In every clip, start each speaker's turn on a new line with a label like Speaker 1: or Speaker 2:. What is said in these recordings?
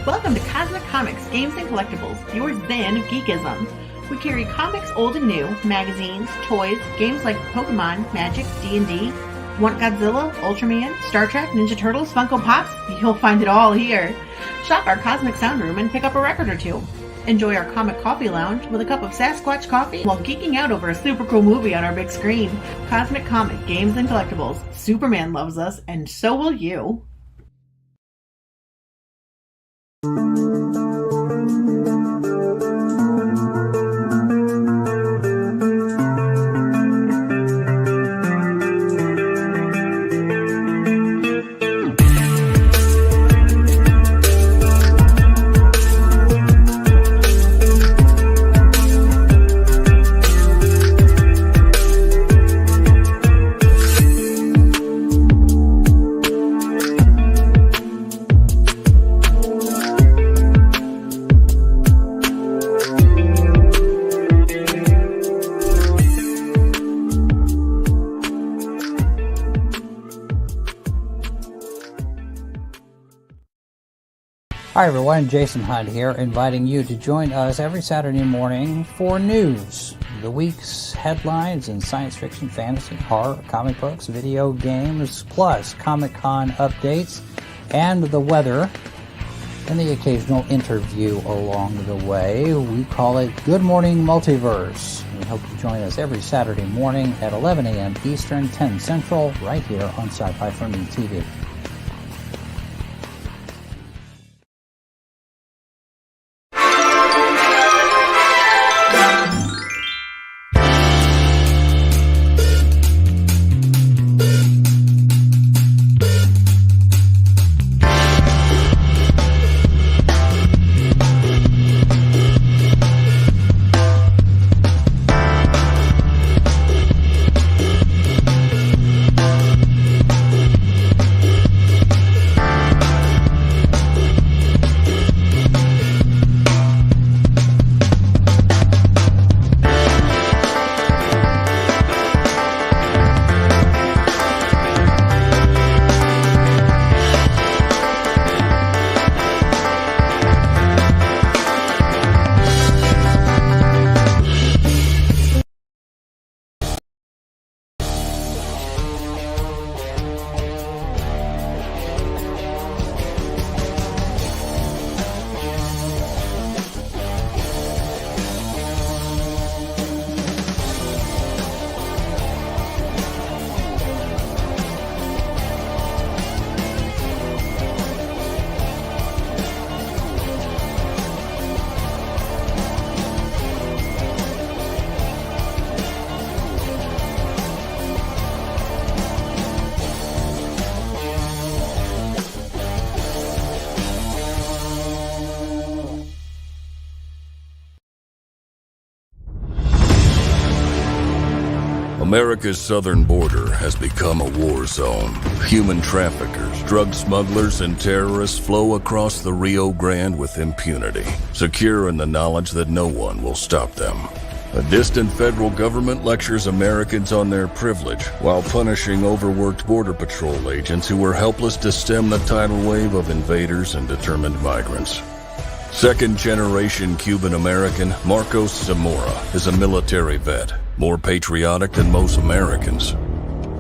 Speaker 1: Welcome to Cosmic Comics, Games and Collectibles, your zen of geekism. We carry comics old and new, magazines, toys, games like Pokemon, Magic, D&D. Want Godzilla, Ultraman, Star Trek, Ninja Turtles, Funko Pops? You'll find it all here. Shop our Cosmic Sound Room and pick up a record or two. Enjoy our Comic Coffee Lounge with a cup of Sasquatch coffee while geeking out over a super cool movie on our big screen. Cosmic Comic, Games and Collectibles. Superman loves us, and so will you.
Speaker 2: Hi everyone, Jason Hunt here, inviting you to join us every Saturday morning for news. The week's headlines in science fiction, fantasy, horror, comic books, video games, plus Comic-Con updates and the weather, and the occasional interview along the way. We call it Good Morning Multiverse. We hope you join us every Saturday morning at 11 a.m. Eastern, 10 Central, right here on Sci-Fi for Me TV.
Speaker 3: America's southern border has become a war zone. Human traffickers, drug smugglers, and terrorists flow across the Rio Grande with impunity, secure in the knowledge that no one will stop them. A distant federal government lectures Americans on their privilege while punishing overworked Border Patrol agents who were helpless to stem the tidal wave of invaders and determined migrants. Second-generation Cuban-American Marcos Zamora is a military vet, more patriotic than most Americans.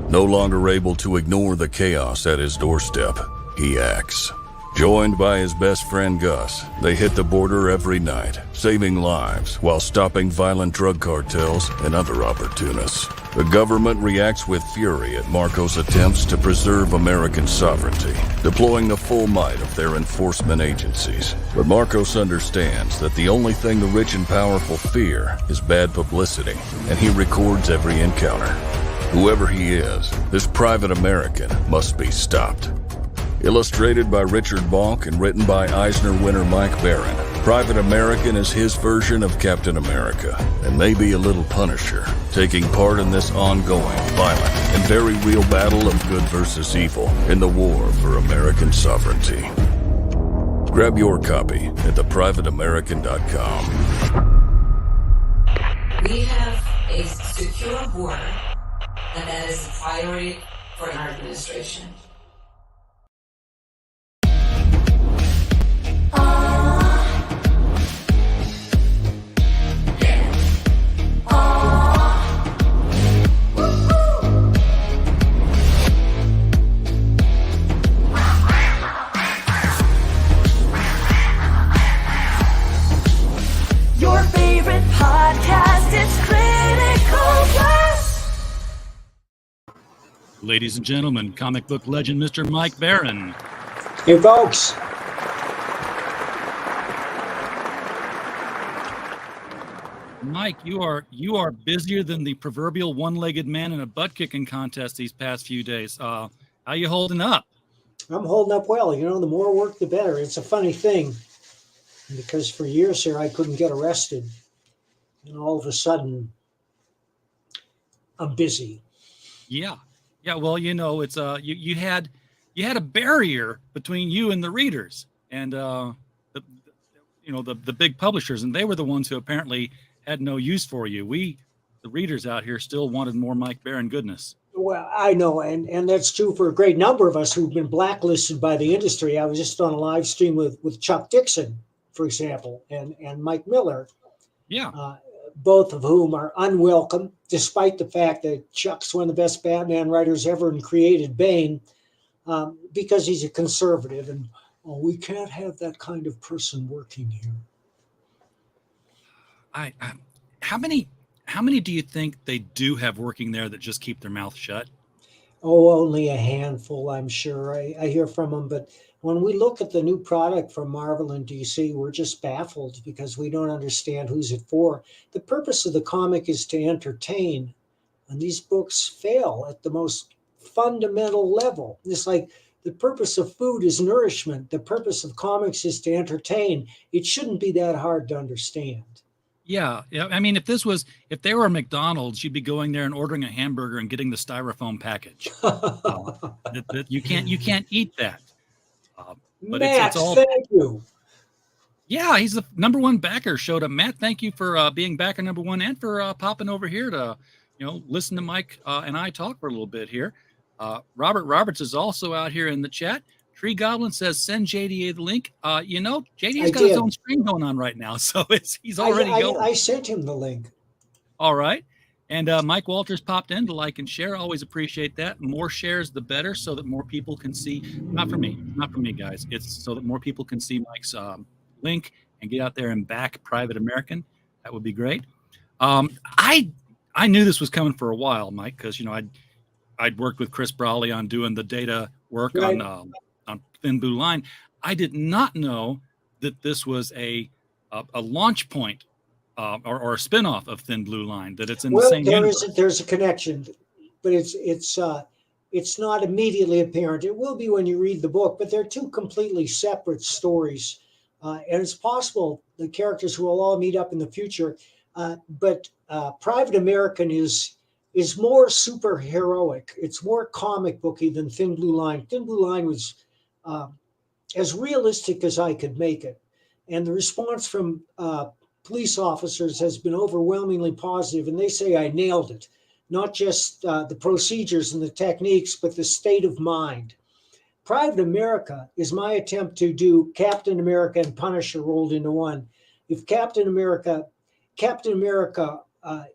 Speaker 3: No longer able to ignore the chaos at his doorstep, he acts. Joined by his best friend Gus, they hit the border every night, saving lives while stopping violent drug cartels and other opportunists. The government reacts with fury at Marcos' attempts to preserve American sovereignty, deploying the full might of their enforcement agencies. But Marcos understands that the only thing the rich and powerful fear is bad publicity, and he records every encounter. Whoever he is, this private American must be stopped. Illustrated by Richard Bonk and written by Eisner winner Mike Baron, Private American is his version of Captain America, and maybe a little Punisher, taking part in this ongoing, violent, and very real battle of good versus evil in the war for American sovereignty. Grab your copy at theprivateamerican.com.
Speaker 4: We have a secure border, and that is a priority for our administration.
Speaker 5: Ladies and gentlemen, comic book legend Mr. Mike Baron.
Speaker 6: Hey, folks.
Speaker 5: Mike, you are busier than the proverbial one-legged man in a butt-kicking contest these past few days. How you holding up?
Speaker 6: I'm holding up well. You know, the more work, the better. It's a funny thing because for years here, I couldn't get arrested. And all of a sudden, I'm busy.
Speaker 5: Yeah. Well, you know, it's you had a barrier between you and the readers and the big publishers, and they were the ones who apparently had no use for you. The readers out here, still wanted more Mike Baron goodness.
Speaker 6: Well, I know, and that's true for a great number of us who've been blacklisted by the industry. I was just on a live stream with Chuck Dixon, for example, and Mike Miller.
Speaker 5: Yeah.
Speaker 6: Both of whom are unwelcome, despite the fact that Chuck's one of the best Batman writers ever and created Bane, because he's a conservative, and we can't have that kind of person working here.
Speaker 5: How many do you think they do have working there that just keep their mouth shut?
Speaker 6: Oh, only a handful, I'm sure. I hear from them, but when we look at the new product from Marvel and DC, we're just baffled because we don't understand who's it for. The purpose of the comic is to entertain, and these books fail at the most fundamental level. It's like the purpose of food is nourishment. The purpose of comics is to entertain. It shouldn't be that hard to understand.
Speaker 5: Yeah. I mean, if they were McDonald's, you'd be going there and ordering a hamburger and getting the styrofoam package. You can't eat that. But
Speaker 6: Matt,
Speaker 5: it's all.
Speaker 6: Thank you.
Speaker 5: Yeah, he's the number one backer. Showed up. Matt, thank you for being backer number one and for popping over here to, listen to Mike and I talk for a little bit here. Robert Roberts is also out here in the chat. Tree Goblin says, send JDA the link. JDA's got his own stream going on right now, so he's already going.
Speaker 6: I sent him the link.
Speaker 5: All right. And Mike Walters popped in to like and share. Always appreciate that. More shares, the better, so that more people can see. Not for me, guys. It's so that more people can see Mike's link and get out there and back Private American. That would be great. I knew this was coming for a while, Mike, because I'd worked with Chris Brawley on doing the data work on Thin Blue Line. I did not know that this was a launch point or a spinoff of Thin Blue Line, that it's in the same universe.
Speaker 6: There's a connection, but it's not immediately apparent. It will be when you read the book, but they're two completely separate stories. And it's possible the characters will all meet up in the future. But Private American is more superheroic. It's more comic booky than Thin Blue Line. Thin Blue Line was as realistic as I could make it. And the response from police officers has been overwhelmingly positive, and they say I nailed it. Not just the procedures and the techniques, but the state of mind. Private America is my attempt to do Captain America and Punisher rolled into one. If Captain America,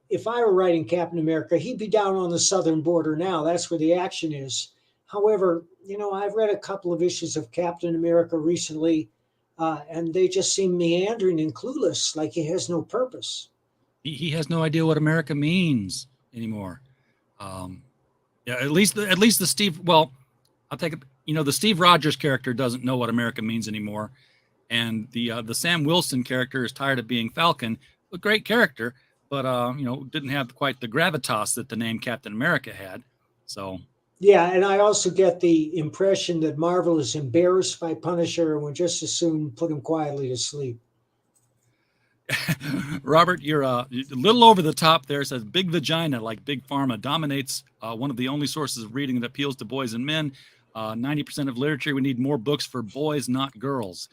Speaker 6: if I were writing Captain America, he'd be down on the southern border now. That's where the action is. However, I've read a couple of issues of Captain America recently, and they just seem meandering and clueless, like he has no purpose.
Speaker 5: He has no idea what America means anymore. At least the Steve. Well, I'll take it. The Steve Rogers character doesn't know what America means anymore, and the Sam Wilson character is tired of being Falcon. A great character, but didn't have quite the gravitas that the name Captain America had. So.
Speaker 6: Yeah, and I also get the impression that Marvel is embarrassed by Punisher and would just as soon put him quietly to sleep.
Speaker 5: Robert, you're a little over the top there. It says big vagina, like Big Pharma, dominates one of the only sources of reading that appeals to boys and men. 90% of literature, we need more books for boys, not girls.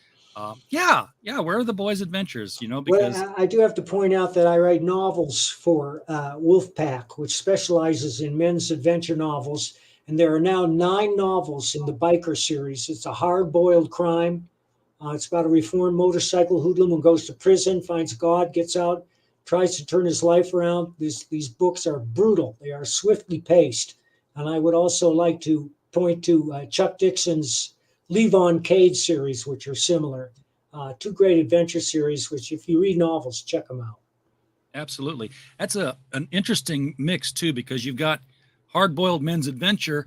Speaker 5: Yeah. Where are the boys' adventures? Because
Speaker 6: I do have to point out that I write novels for Wolfpack, which specializes in men's adventure novels. And there are now 9 novels in the Biker series. It's a hard-boiled crime. It's about a reformed motorcycle hoodlum who goes to prison, finds God, gets out, tries to turn his life around. These books are brutal. They are swiftly paced. And I would also like to point to Chuck Dixon's Levon Cade series, which are similar. 2 great adventure series, which if you read novels, check them out.
Speaker 5: Absolutely. That's an interesting mix, too, because you've got Hard-Boiled Men's Adventure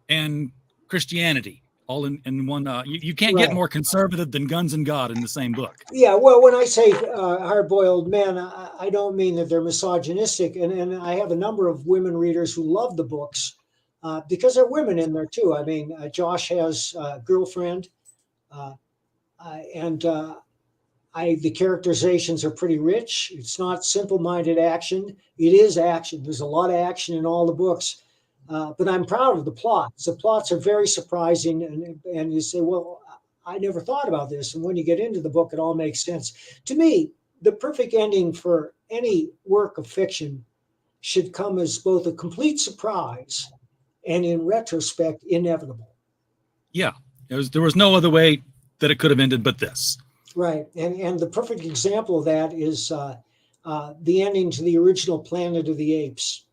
Speaker 5: and Christianity all in one. You can't get
Speaker 6: Right.
Speaker 5: more conservative than Guns and God in the same book.
Speaker 6: Yeah, well, when I say hard-boiled men, I don't mean that they're misogynistic, and I have a number of women readers who love the books because there are women in there too. I mean, Josh has a girlfriend, and the characterizations are pretty rich. It's not simple-minded action. It is action. There's a lot of action in all the books. But I'm proud of the plots. The plots are very surprising, and you say, well, I never thought about this. And when you get into the book, it all makes sense. To me, the perfect ending for any work of fiction should come as both a complete surprise and, in retrospect, inevitable.
Speaker 5: Yeah, there was no other way that it could have ended but this.
Speaker 6: Right. And the perfect example of that is the ending to the original Planet of the Apes.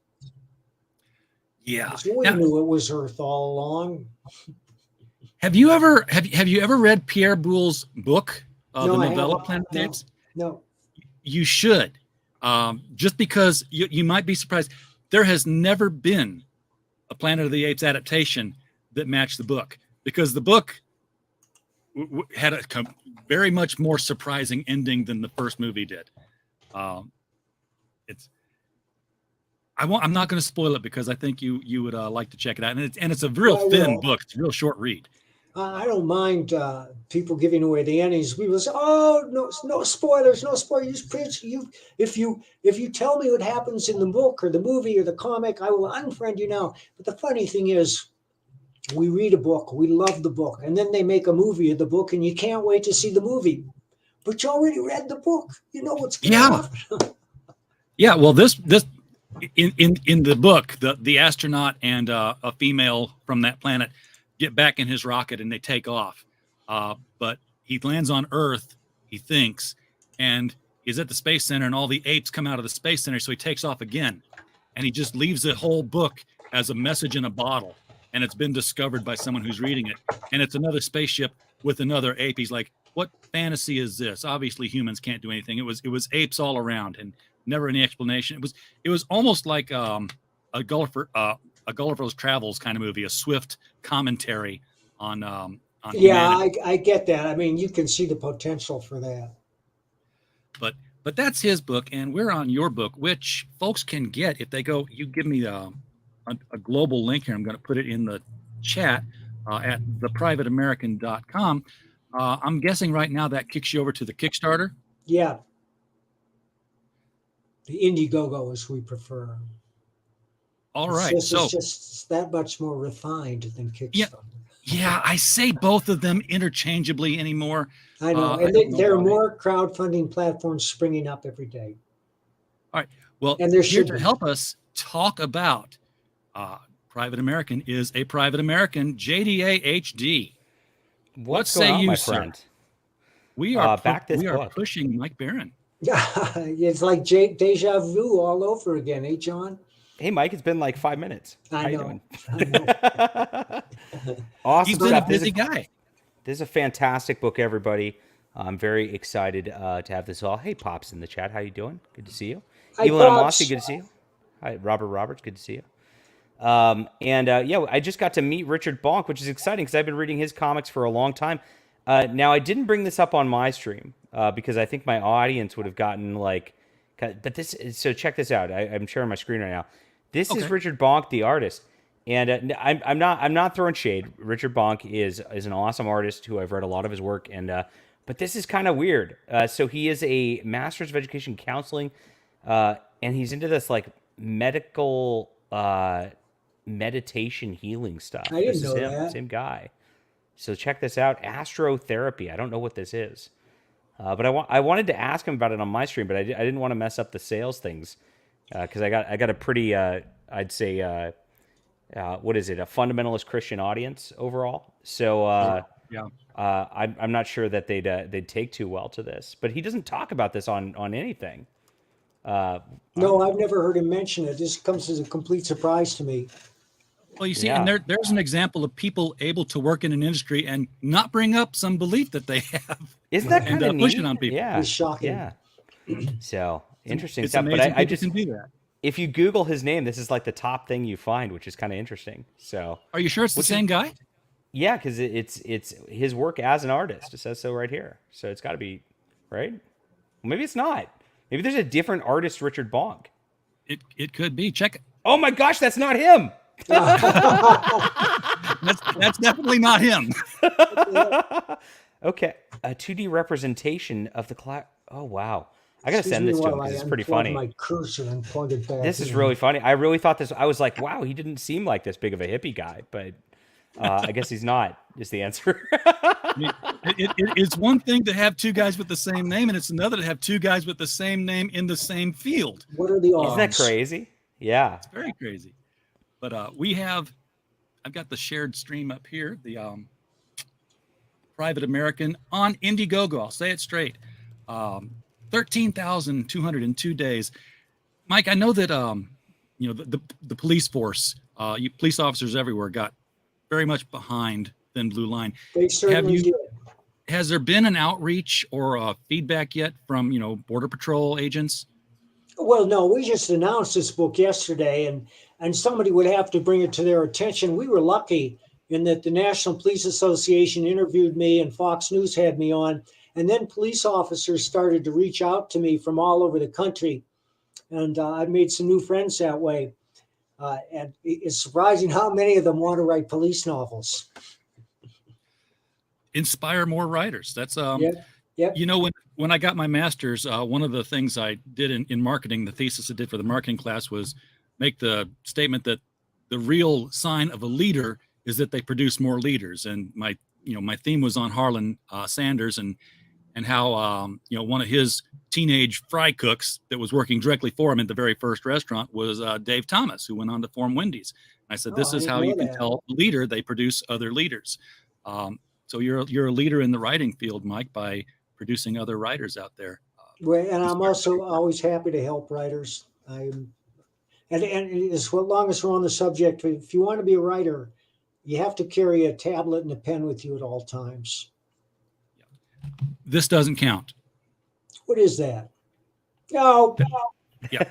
Speaker 5: Yeah.
Speaker 6: So we
Speaker 5: Now,
Speaker 6: knew it was Earth all along.
Speaker 5: have you ever read Pierre Boulle's book,
Speaker 6: No,
Speaker 5: the
Speaker 6: I
Speaker 5: novella
Speaker 6: haven't.
Speaker 5: Planet of the
Speaker 6: No.
Speaker 5: Apes?
Speaker 6: No.
Speaker 5: You should, just because you might be surprised. There has never been a Planet of the Apes adaptation that matched the book, because the book had a very much more surprising ending than the first movie did. I'm not going to spoil it because I think you would like to check it out, and it's a real
Speaker 6: I
Speaker 5: thin
Speaker 6: will.
Speaker 5: book. It's a real short read.
Speaker 6: I don't mind people giving away the endings. People say, "Oh, no spoilers, no spoilers." If you tell me what happens in the book or the movie or the comic, I will unfriend you now. But the funny thing is, we read a book, we love the book, and then they make a movie of the book, and you can't wait to see the movie. But you already read the book. You know what's going to happen.
Speaker 5: Yeah. Well, this in the book, the astronaut and a female from that planet get back in his rocket and they take off. But he lands on Earth, he thinks, and he's at the Space Center, and all the apes come out of the Space Center, so he takes off again. And he just leaves the whole book as a message in a bottle. And it's been discovered by someone who's reading it. And it's another spaceship with another ape. He's like, what fantasy is this? Obviously humans can't do anything. It was apes all around and never any explanation. It was almost like a Gulliver's Travels kind of movie, a swift commentary on
Speaker 6: Yeah,
Speaker 5: humanity.
Speaker 6: I get that. I mean, you can see the potential for that.
Speaker 5: But that's his book, and we're on your book, which folks can get if they go. You give me a global link here. I'm going to put it in the chat at theprivateamerican.com. I'm guessing right now that kicks you over to the Kickstarter.
Speaker 6: Yeah. The Indiegogo, as we prefer.
Speaker 5: All right.
Speaker 6: It's
Speaker 5: So
Speaker 6: just that much more refined than Kickstarter.
Speaker 5: yeah, I say both of them interchangeably anymore.
Speaker 6: I know.
Speaker 5: I
Speaker 6: And
Speaker 5: don't know
Speaker 6: there are
Speaker 5: why.
Speaker 6: more crowdfunding platforms springing up every day.
Speaker 5: All right. Well,
Speaker 6: And there
Speaker 5: here
Speaker 6: should
Speaker 5: to
Speaker 6: be.
Speaker 5: help us talk about Private American is a Private American, JDA HD.
Speaker 7: What's
Speaker 5: say
Speaker 7: going on,
Speaker 5: you,
Speaker 7: my
Speaker 5: sir?
Speaker 7: friend?
Speaker 5: We are
Speaker 7: Back this
Speaker 5: we are
Speaker 7: book.
Speaker 5: pushing Mike Barron.
Speaker 6: It's like deja vu all over again, eh, John?
Speaker 7: Hey, Mike, it's been like 5 minutes.
Speaker 6: I
Speaker 7: How you
Speaker 6: know.
Speaker 7: doing?
Speaker 6: I know.
Speaker 7: Awesome
Speaker 5: He's been a
Speaker 7: stuff.
Speaker 5: busy guy.
Speaker 7: This is a fantastic book, everybody. I'm very excited to have this all. Hey, Pops in the chat. How you doing? Good to see you.
Speaker 6: Hi,
Speaker 7: Evelyn
Speaker 6: Pops.
Speaker 7: Amossi, good to see you. Hi, Robert Roberts, good to see you. Yeah, I just got to meet Richard Bonk, which is exciting because I've been reading his comics for a long time. Now, I didn't bring this up on my stream because I think my audience would have gotten like, but this. So check this out. I'm sharing my screen right now. This is
Speaker 5: Okay.
Speaker 7: Richard Bonk, the artist, and I'm not throwing shade. Richard Bonk is an awesome artist who I've read a lot of his work, and but this is kind of weird. So he is a master's of education counseling, and he's into this like medical meditation healing stuff.
Speaker 6: I didn't
Speaker 7: This is
Speaker 6: know
Speaker 7: him,
Speaker 6: that.
Speaker 7: same guy. So check this out, astrotherapy. I don't know what this is, but I wanted to ask him about it on my stream, but I didn't want to mess up the sales things because I got a pretty I'd say what is it, a fundamentalist Christian audience overall. So
Speaker 5: Yeah.
Speaker 7: I'm not sure that they'd take too well to this, but he doesn't talk about this on anything.
Speaker 6: No, I've never heard him mention it. This comes as a complete surprise to me.
Speaker 5: Well, you see,
Speaker 7: Yeah.
Speaker 5: and there's an example of people able to work in an industry and not bring up some belief that they have.
Speaker 7: Isn't that
Speaker 5: And,
Speaker 7: kind of
Speaker 5: push it
Speaker 7: neat?
Speaker 5: on people.
Speaker 7: Yeah,
Speaker 6: It's shocking.
Speaker 7: yeah. So interesting
Speaker 5: It's
Speaker 7: stuff.
Speaker 5: amazing
Speaker 7: But I
Speaker 5: people
Speaker 7: just
Speaker 5: can do that.
Speaker 7: if you Google his name, this is like the top thing you find, which is kind of interesting. So
Speaker 5: Are you sure it's the same guy?
Speaker 7: yeah, because it's his work as an artist. It says so right here. So it's got to be right. Well, maybe it's not. Maybe there's a different artist, Richard Bonk.
Speaker 5: It could be. Check it.
Speaker 7: Oh my gosh, that's not him.
Speaker 5: That's definitely not him.
Speaker 7: Okay, a 2D representation of the cloud. Oh wow, I gotta send this to him because it's pretty funny.
Speaker 6: My cursor and plug it back.
Speaker 7: This is really funny. I really thought this. I was like, wow, he didn't seem like this big of a hippie guy, but I guess he's not. Is the answer?
Speaker 5: It's one thing to have two guys with the same name, and it's another to have two guys with the same name in the same field.
Speaker 6: What are the odds?
Speaker 7: Isn't that crazy? Yeah.
Speaker 5: It's very crazy. But I've got the shared stream up here, the Private American on Indiegogo. I'll say it straight. 13,202 days. Mike, I know that the police force, police officers everywhere got very much behind Thin Blue Line.
Speaker 6: They certainly did.
Speaker 5: Has there been an outreach or feedback yet from Border Patrol agents?
Speaker 6: Well, no, we just announced this book yesterday, and somebody would have to bring it to their attention. We were lucky in that the National Police Association interviewed me and Fox News had me on, and then police officers started to reach out to me from all over the country, and I made some new friends that way. And it's surprising how many of them want to write police novels.
Speaker 5: Inspire more writers. That's
Speaker 6: Yep.
Speaker 5: When I got my master's, one of the things I did in marketing, the thesis I did for the marketing class was make the statement that the real sign of a leader is that they produce more leaders. And my theme was on Harlan Sanders and how one of his teenage fry cooks that was working directly for him at the very first restaurant was Dave Thomas, who went on to form Wendy's. And I said, this is how you can tell a leader they produce other leaders. So you're a leader in the writing field, Mike, by producing other writers out there.
Speaker 6: Well, and I'm also always happy to help writers. And as long as we're on the subject, if you want to be a writer, you have to carry a tablet and a pen with you at all times.
Speaker 5: This doesn't count.
Speaker 6: What is that? No.
Speaker 5: Yeah.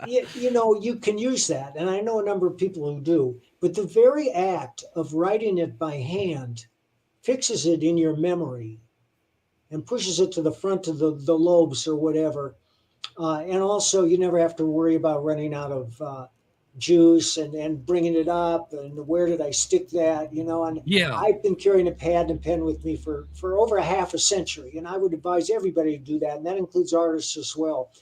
Speaker 6: You can use that, and I know a number of people who do. But the very act of writing it by hand fixes it in your memory and pushes it to the front of the lobes or whatever. And also, you never have to worry about running out of juice and bringing it up and where did I stick that, and
Speaker 5: Yeah.
Speaker 6: I've been carrying a pad and pen with me for over a half a century, and I would advise everybody to do that, and that includes artists as well,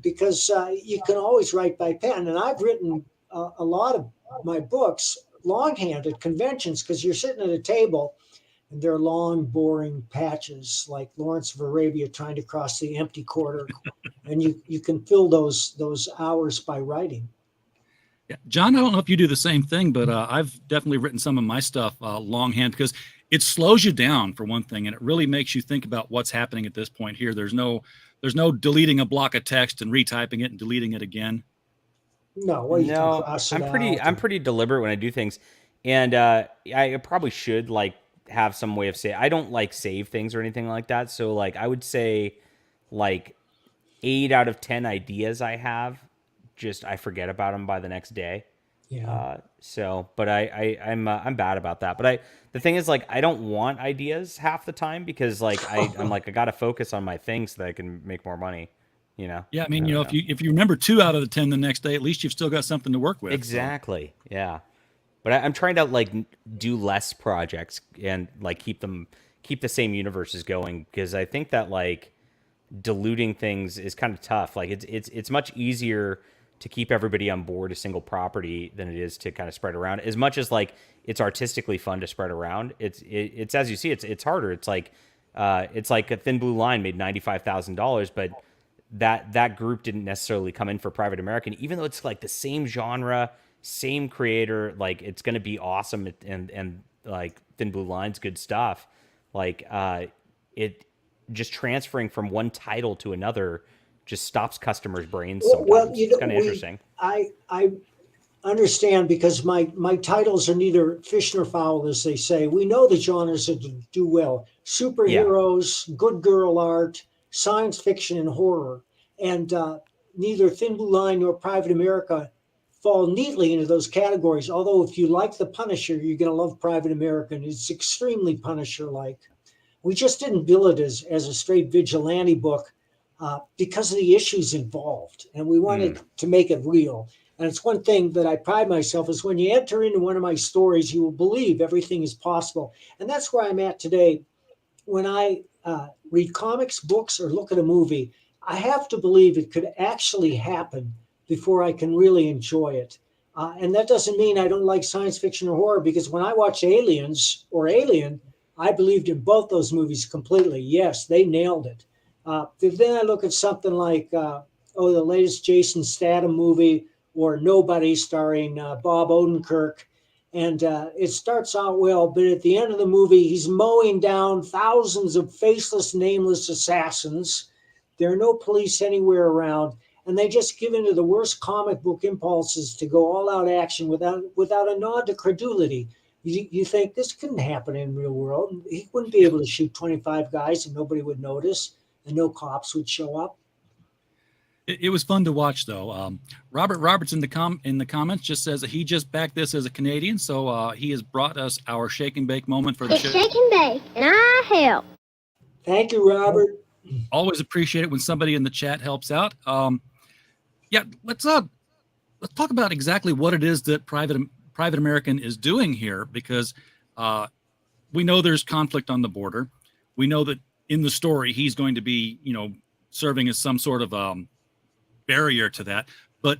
Speaker 6: because you can always write by pen. And I've written a lot of my books longhand at conventions because you're sitting at a table and there are long, boring patches like Lawrence of Arabia trying to cross the empty quarter, and you can fill those hours by writing.
Speaker 5: Yeah. John, I don't know if you do the same thing, but I've definitely written some of my stuff longhand because it slows you down for one thing, and it really makes you think about what's happening at this point here. There's no deleting a block of text and retyping it and deleting it again.
Speaker 6: No, you can cross it
Speaker 7: I'm pretty deliberate when I do things, and I probably should have some way of saying I don't save things or anything like that. So I would say 8 out of 10 ideas I have, I forget about them by the next day.
Speaker 6: Yeah.
Speaker 7: But I'm bad about that. But the thing is I don't want ideas half the time because I'm I got to focus on my things so that I can make more money. Yeah.
Speaker 5: I mean, if you remember 2 out of the 10 the next day, at least you've still got something to work with.
Speaker 7: Exactly. So. Yeah. But I'm trying to do less projects and keep the same universes going because I think that diluting things is kind of tough. It's much easier to keep everybody on board a single property than it is to kind of spread around. As much as it's artistically fun to spread around, it's as you see, it's harder. It's like a Thin Blue Line made $95,000, but that group didn't necessarily come in for Private American, even though it's the same genre, same creator, it's going to be awesome. And Thin Blue Line's good stuff. It just transferring from one title to another just stops customers' brains sometimes.
Speaker 6: Well,
Speaker 7: it's kind of interesting.
Speaker 6: I understand because my titles are neither fish nor fowl, as they say. We know the genres that do well: superheroes, good girl art, science fiction, and horror. And neither Thin Blue Line nor Private America fall neatly into those categories. Although if you like The Punisher, you're going to love Private American. It's extremely Punisher-like. We just didn't bill it as a straight vigilante book because of the issues involved, and we wanted to make it real. And it's one thing that I pride myself is when you enter into one of my stories, you will believe everything is possible. And that's where I'm at today. When I read comics, books, or look at a movie, I have to believe it could actually happen before I can really enjoy it. And that doesn't mean I don't like science fiction or horror, because when I watch Aliens or Alien, I believed in both those movies completely. Yes, they nailed it. Then I look at something like, the latest Jason Statham movie, or Nobody, starring Bob Odenkirk. And it starts out well, but at the end of the movie, he's mowing down thousands of faceless, nameless assassins. There are no police anywhere around, and they just give into the worst comic book impulses to go all-out action without a nod to credulity. You think this couldn't happen in real world. He wouldn't be able to shoot 25 guys and nobody would notice, and no cops would show up.
Speaker 5: It was fun to watch, though. Robert Roberts in the comments just says that he just backed this as a Canadian, so he has brought us our shake and bake moment for the show.
Speaker 8: Shake and bake, and I help.
Speaker 6: Thank you, Robert.
Speaker 5: Always appreciate it when somebody in the chat helps out. Let's talk about exactly what it is that Private American is doing here, because we know there's conflict on the border. We know that in the story he's going to be, serving as some sort of barrier to that, but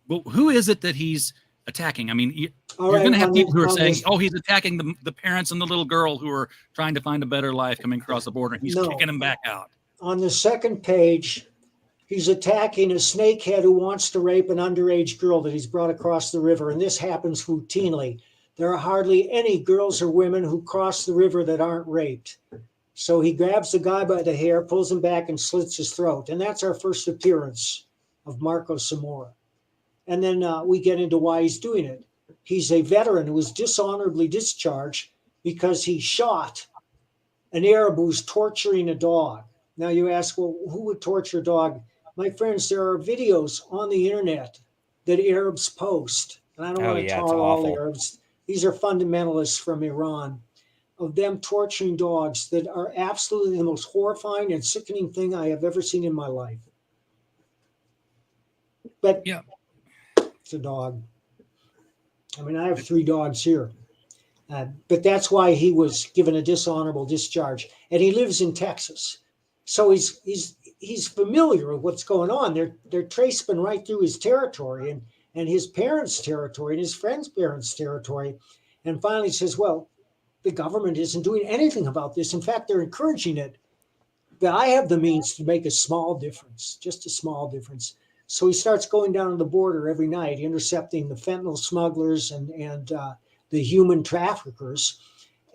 Speaker 5: who is it that he's attacking? I mean, you're going to have people who are saying, he's attacking the parents and the little girl who are trying to find a better life coming across the border, and he's kicking them back out.
Speaker 6: On the second page, he's attacking a snakehead who wants to rape an underage girl that he's brought across the river, and this happens routinely. There are hardly any girls or women who cross the river that aren't raped. So he grabs the guy by the hair, pulls him back, and slits his throat. And that's our first appearance of Marco Zamora. And then we get into why he's doing it. He's a veteran who was dishonorably discharged because he shot an Arab who was torturing a dog. Now you ask, well, who would torture a dog? My friends, there are videos on the internet that Arabs post. And I don't want to tar all the Arabs. These are fundamentalists from Iran, of them torturing dogs that are absolutely the most horrifying and sickening thing I have ever seen in my life. But
Speaker 5: yeah,
Speaker 6: it's a dog. I mean, I have 3 dogs here. But that's why he was given a dishonorable discharge. And he lives in Texas. So he's familiar with what's going on. They're tracing right through his territory and his parents' territory and his friends' parents' territory. And finally says, well, the government isn't doing anything about this. In fact, they're encouraging it. But I have the means to make a small difference, just a small difference. So he starts going down to the border every night, intercepting the fentanyl smugglers and the human traffickers.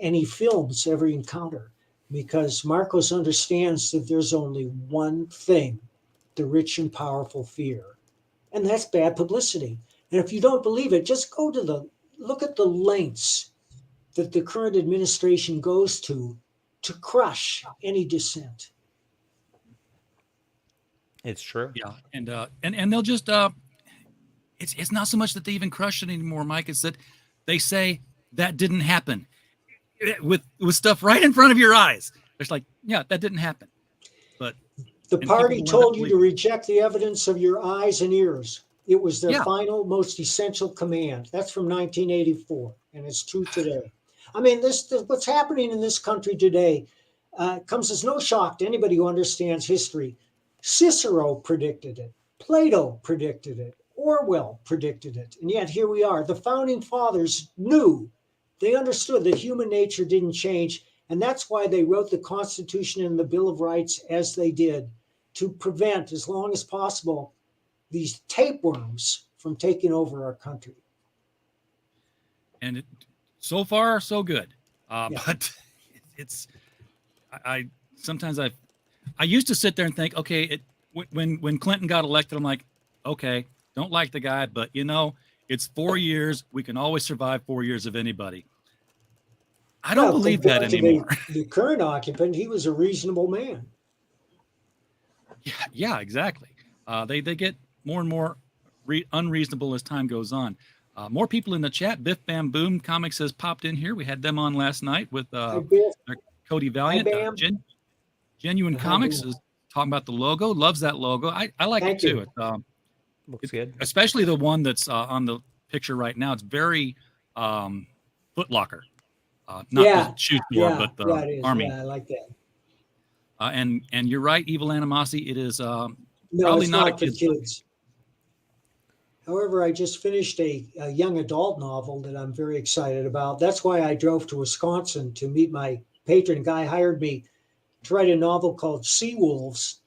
Speaker 6: And he films every encounter because Marcos understands that there's only one thing the rich and powerful fear, and that's bad publicity. And if you don't believe it, just look at the lengths that the current administration goes to crush any dissent.
Speaker 7: It's true.
Speaker 5: Yeah, and they'll just it's not so much that they even crush it anymore, Mike. It's that they say that didn't happen with stuff right in front of your eyes. It's like, yeah, that didn't happen. But
Speaker 6: the party told you to reject the evidence of your eyes and ears. It was their final, most essential command. That's from 1984, and it's true today. I mean, what's happening in this country today comes as no shock to anybody who understands history. Cicero predicted it. Plato predicted it. Orwell predicted it. And yet here we are. The founding fathers knew. They understood that human nature didn't change. And that's why they wrote the Constitution and the Bill of Rights as they did, to prevent, as long as possible, these tapeworms from taking over our country.
Speaker 5: And so far, so good. But I used to sit there and think, okay, when Clinton got elected, I'm like, okay, don't like the guy, but it's 4 years. We can always survive 4 years of anybody. I don't believe that anymore.
Speaker 6: The current occupant, he was a reasonable man.
Speaker 5: Yeah, exactly. they get more and more unreasonable as time goes on. More people in the chat. Biff Bam Boom Comics has popped in here. We had them on last night with Cody Valiant. Genuine Comics is talking about the logo. Loves that logo. I like it too.
Speaker 7: Looks good.
Speaker 5: Especially the one that's on the picture right now. It's very Foot Locker. Not the shoe store, but the Army.
Speaker 6: Yeah, I like that.
Speaker 5: And you're right, Evil Animosity. It is
Speaker 6: No,
Speaker 5: probably
Speaker 6: it's
Speaker 5: not a
Speaker 6: for kids. However, I just finished a young adult novel that I'm very excited about. That's why I drove to Wisconsin to meet my patron. Guy hired me to write a novel called Sea Wolves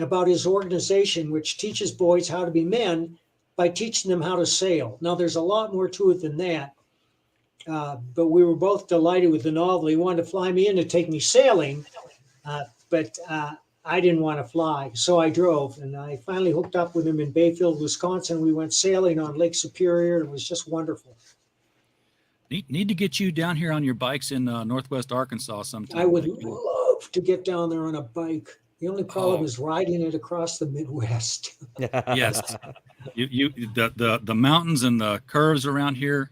Speaker 6: about his organization, which teaches boys how to be men by teaching them how to sail. Now, there's a lot more to it than that, but we were both delighted with the novel. He wanted to fly me in to take me sailing, but I didn't want to fly, so I drove, and I finally hooked up with him in Bayfield, Wisconsin. We went sailing on Lake Superior. It was just wonderful.
Speaker 5: Need to get you down here on your bikes in Northwest Arkansas sometime.
Speaker 6: I would love to get down there on a bike. The only problem is riding it across the Midwest.
Speaker 5: Yes, the mountains and the curves around here.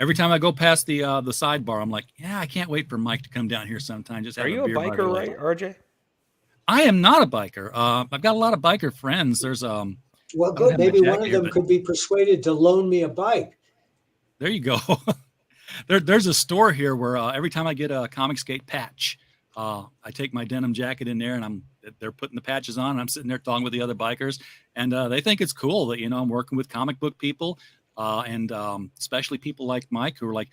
Speaker 5: Every time I go past the sidebar, I'm like, yeah, I can't wait for Mike to come down here sometime. Just have
Speaker 7: Are you a biker, right, RJ?
Speaker 5: I am not a biker. I've got a lot of biker friends. There's
Speaker 6: well, good. Maybe one of them could be persuaded to loan me a bike.
Speaker 5: There you go. There's a store here where every time I get a Comicsgate patch, I take my denim jacket in there and they're putting the patches on. And I'm sitting there talking with the other bikers, and they think it's cool that I'm working with comic book people. And especially people like Mike who are like,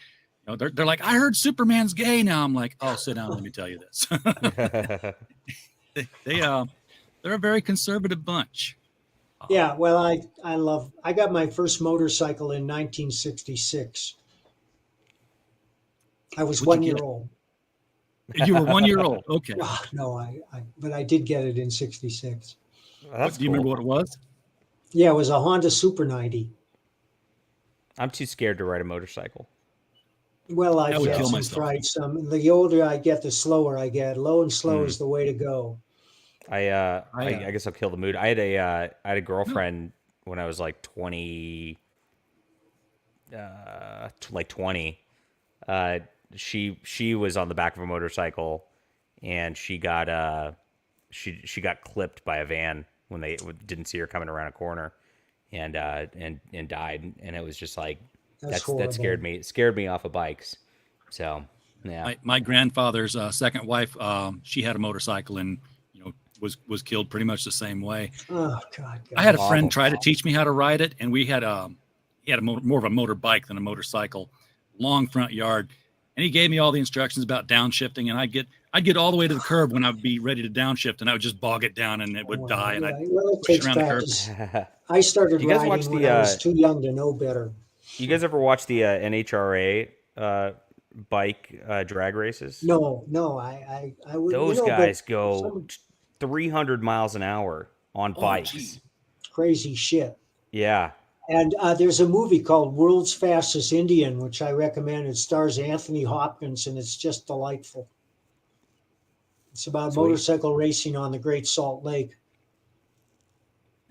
Speaker 5: they're like, I heard Superman's gay now. I'm like, oh, sit down. Let me tell you this. They're a very conservative bunch.
Speaker 6: Yeah, well, I got my first motorcycle in 1966. I was 1 year old.
Speaker 5: You were 1 year old. Okay.
Speaker 6: No, but I did get it in 66.
Speaker 7: Well,
Speaker 5: do you remember what it was?
Speaker 6: Yeah, it was a Honda Super 90.
Speaker 7: I'm too scared to ride a motorcycle.
Speaker 6: Well,
Speaker 5: I would kill
Speaker 6: I've
Speaker 5: myself.
Speaker 6: tried some. The older I get, the slower I get. Low and slow is the way to go.
Speaker 7: I guess I'll kill the mood. I had a girlfriend when I was like 20. She was on the back of a motorcycle, and she got she got clipped by a van when they didn't see her coming around a corner, and died. And it was just like that scared me off of bikes. So yeah,
Speaker 5: my grandfather's second wife, she had a motocycle and was killed pretty much the same way.
Speaker 6: Oh God!
Speaker 5: I had a friend try to teach me how to ride it, and we had he had more of a motorbike than a motorcycle, long front yard, and he gave me all the instructions about downshifting, and I'd get all the way to the curb when I'd be ready to downshift, and I would just bog it down, and it would die, and I'd push it around the curb.
Speaker 6: I started
Speaker 7: you guys
Speaker 6: riding
Speaker 7: watch
Speaker 6: when I was too young to know better.
Speaker 7: You guys ever watch the NHRA bike drag races?
Speaker 6: No, I would.
Speaker 7: Those guys go 300 miles an hour on bikes.
Speaker 6: Crazy shit.
Speaker 7: Yeah.
Speaker 6: And there's a movie called World's Fastest Indian, which I recommend. It stars Anthony Hopkins, and it's just delightful. It's about motorcycle racing on the Great Salt Lake.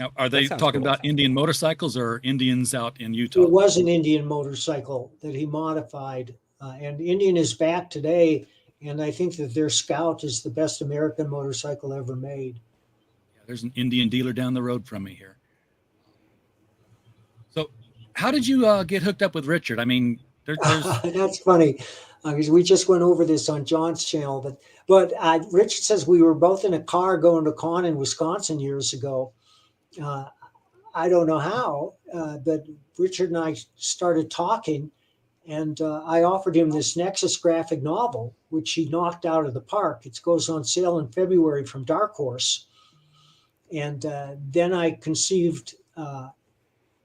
Speaker 5: Now, are they talking about Indian motorcycles or Indians out in Utah?
Speaker 6: It was an Indian motorcycle that he modified, and Indian is back today, and I think that their Scout is the best American motorcycle ever made.
Speaker 5: Yeah, there's an Indian dealer down the road from me here. So how did you get hooked up with Richard? I mean, there's...
Speaker 6: That's funny, because we just went over this on John's channel, but Richard says we were both in a car going to a con in Wisconsin years ago. I don't know how, but Richard and I started talking, and I offered him this Nexus graphic novel, which he knocked out of the park. It goes on sale in February from Dark Horse. And then I conceived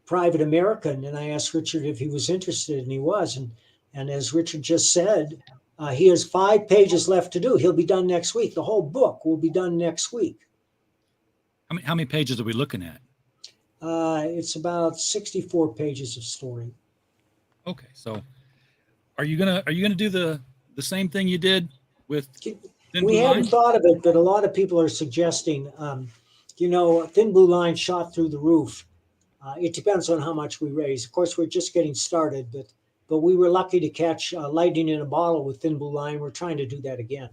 Speaker 6: Private American, and I asked Richard if he was interested, and he was. And as Richard just said, he has 5 pages left to do. He'll be done next week. The whole book will be done next week.
Speaker 5: How many pages are we looking at?
Speaker 6: It's about 64 pages of story.
Speaker 5: Okay, so are you gonna do the same thing you did with?
Speaker 6: We haven't thought of it, but a lot of people are suggesting Thin Blue Line shot through the roof. It depends on how much we raise. Of course, we're just getting started, but we were lucky to catch lightning in a bottle with Thin Blue Line. We're trying to do that again.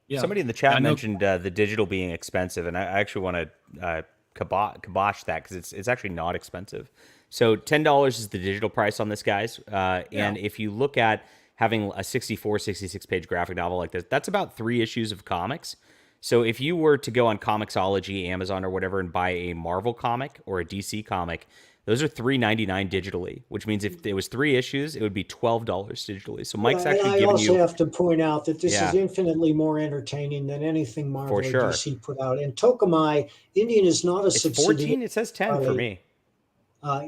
Speaker 5: Yeah.
Speaker 7: Somebody in the chat
Speaker 5: I know-
Speaker 7: mentioned the digital being expensive, and I actually want to kibosh that because it's actually not expensive. So $10 is the digital price on this, guys. And if you look at having a 64, 66 page graphic novel like this, that's about 3 issues of comics. So if you were to go on Comixology, Amazon, or whatever and buy a Marvel comic or a DC comic, those are $3.99 digitally, which means if it was 3 issues, it would be $12 digitally. So Mike's actually
Speaker 6: I
Speaker 7: giving
Speaker 6: also
Speaker 7: you...
Speaker 6: have to point out that this
Speaker 7: Yeah.
Speaker 6: is infinitely more entertaining than anything Marvel
Speaker 7: For sure.
Speaker 6: or DC put out. And Tokamai, Indian is not a
Speaker 7: It's
Speaker 6: subsidiary.
Speaker 7: 14, it says 10 for me.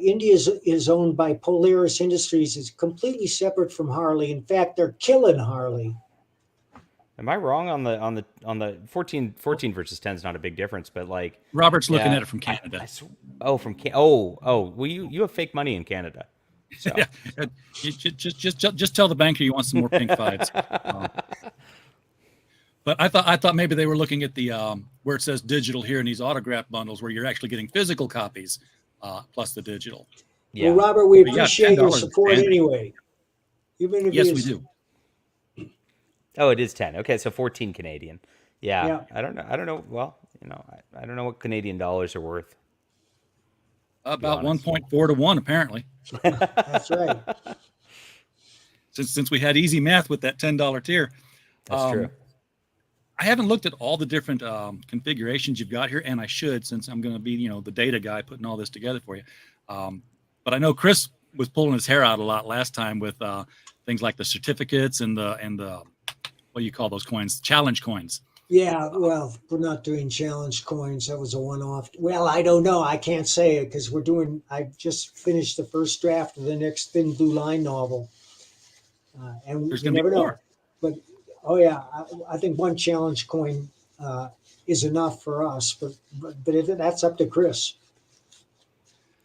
Speaker 6: India is owned by Polaris Industries. It's completely separate from Harley. In fact, they're killing Harley.
Speaker 7: Am I wrong on the 14 versus 10 is not a big difference, but like
Speaker 5: Robert's looking
Speaker 7: yeah,
Speaker 5: at it from Canada.
Speaker 7: Well, you have fake money in Canada. So.
Speaker 5: Yeah, you just tell the banker you want some more pink fives. But I thought maybe they were looking at the where it says digital here in these autograph bundles, where you're actually getting physical copies plus the digital.
Speaker 7: Yeah.
Speaker 6: Well, Robert, we
Speaker 5: But yeah,
Speaker 6: appreciate your
Speaker 5: $10
Speaker 6: support
Speaker 5: and-
Speaker 6: anyway. Even if
Speaker 5: Yes,
Speaker 6: you-
Speaker 5: we do.
Speaker 7: Oh, it is 10. Okay, so 14 Canadian. Yeah.
Speaker 6: Yeah.
Speaker 7: I don't know. Well, I don't know what Canadian dollars are worth.
Speaker 5: About
Speaker 7: honest.
Speaker 5: 1.4 to 1, apparently.
Speaker 6: That's right.
Speaker 5: Since we had easy math with that $10 tier.
Speaker 7: That's true.
Speaker 5: I haven't looked at all the different configurations you've got here, and I should, since I'm going to be, the data guy putting all this together for you. But I know Chris was pulling his hair out a lot last time with things like the certificates and the what do you call those coins? Challenge coins.
Speaker 6: Yeah, well, we're not doing challenge coins. That was a one-off. Well, I don't know. I can't say it because I just finished the first draft of the next Thin Blue Line novel. And
Speaker 5: There's
Speaker 6: you
Speaker 5: going to
Speaker 6: never
Speaker 5: be
Speaker 6: know.
Speaker 5: more.
Speaker 6: But, oh yeah, I think one challenge coin is enough for us, but that's up to Chris.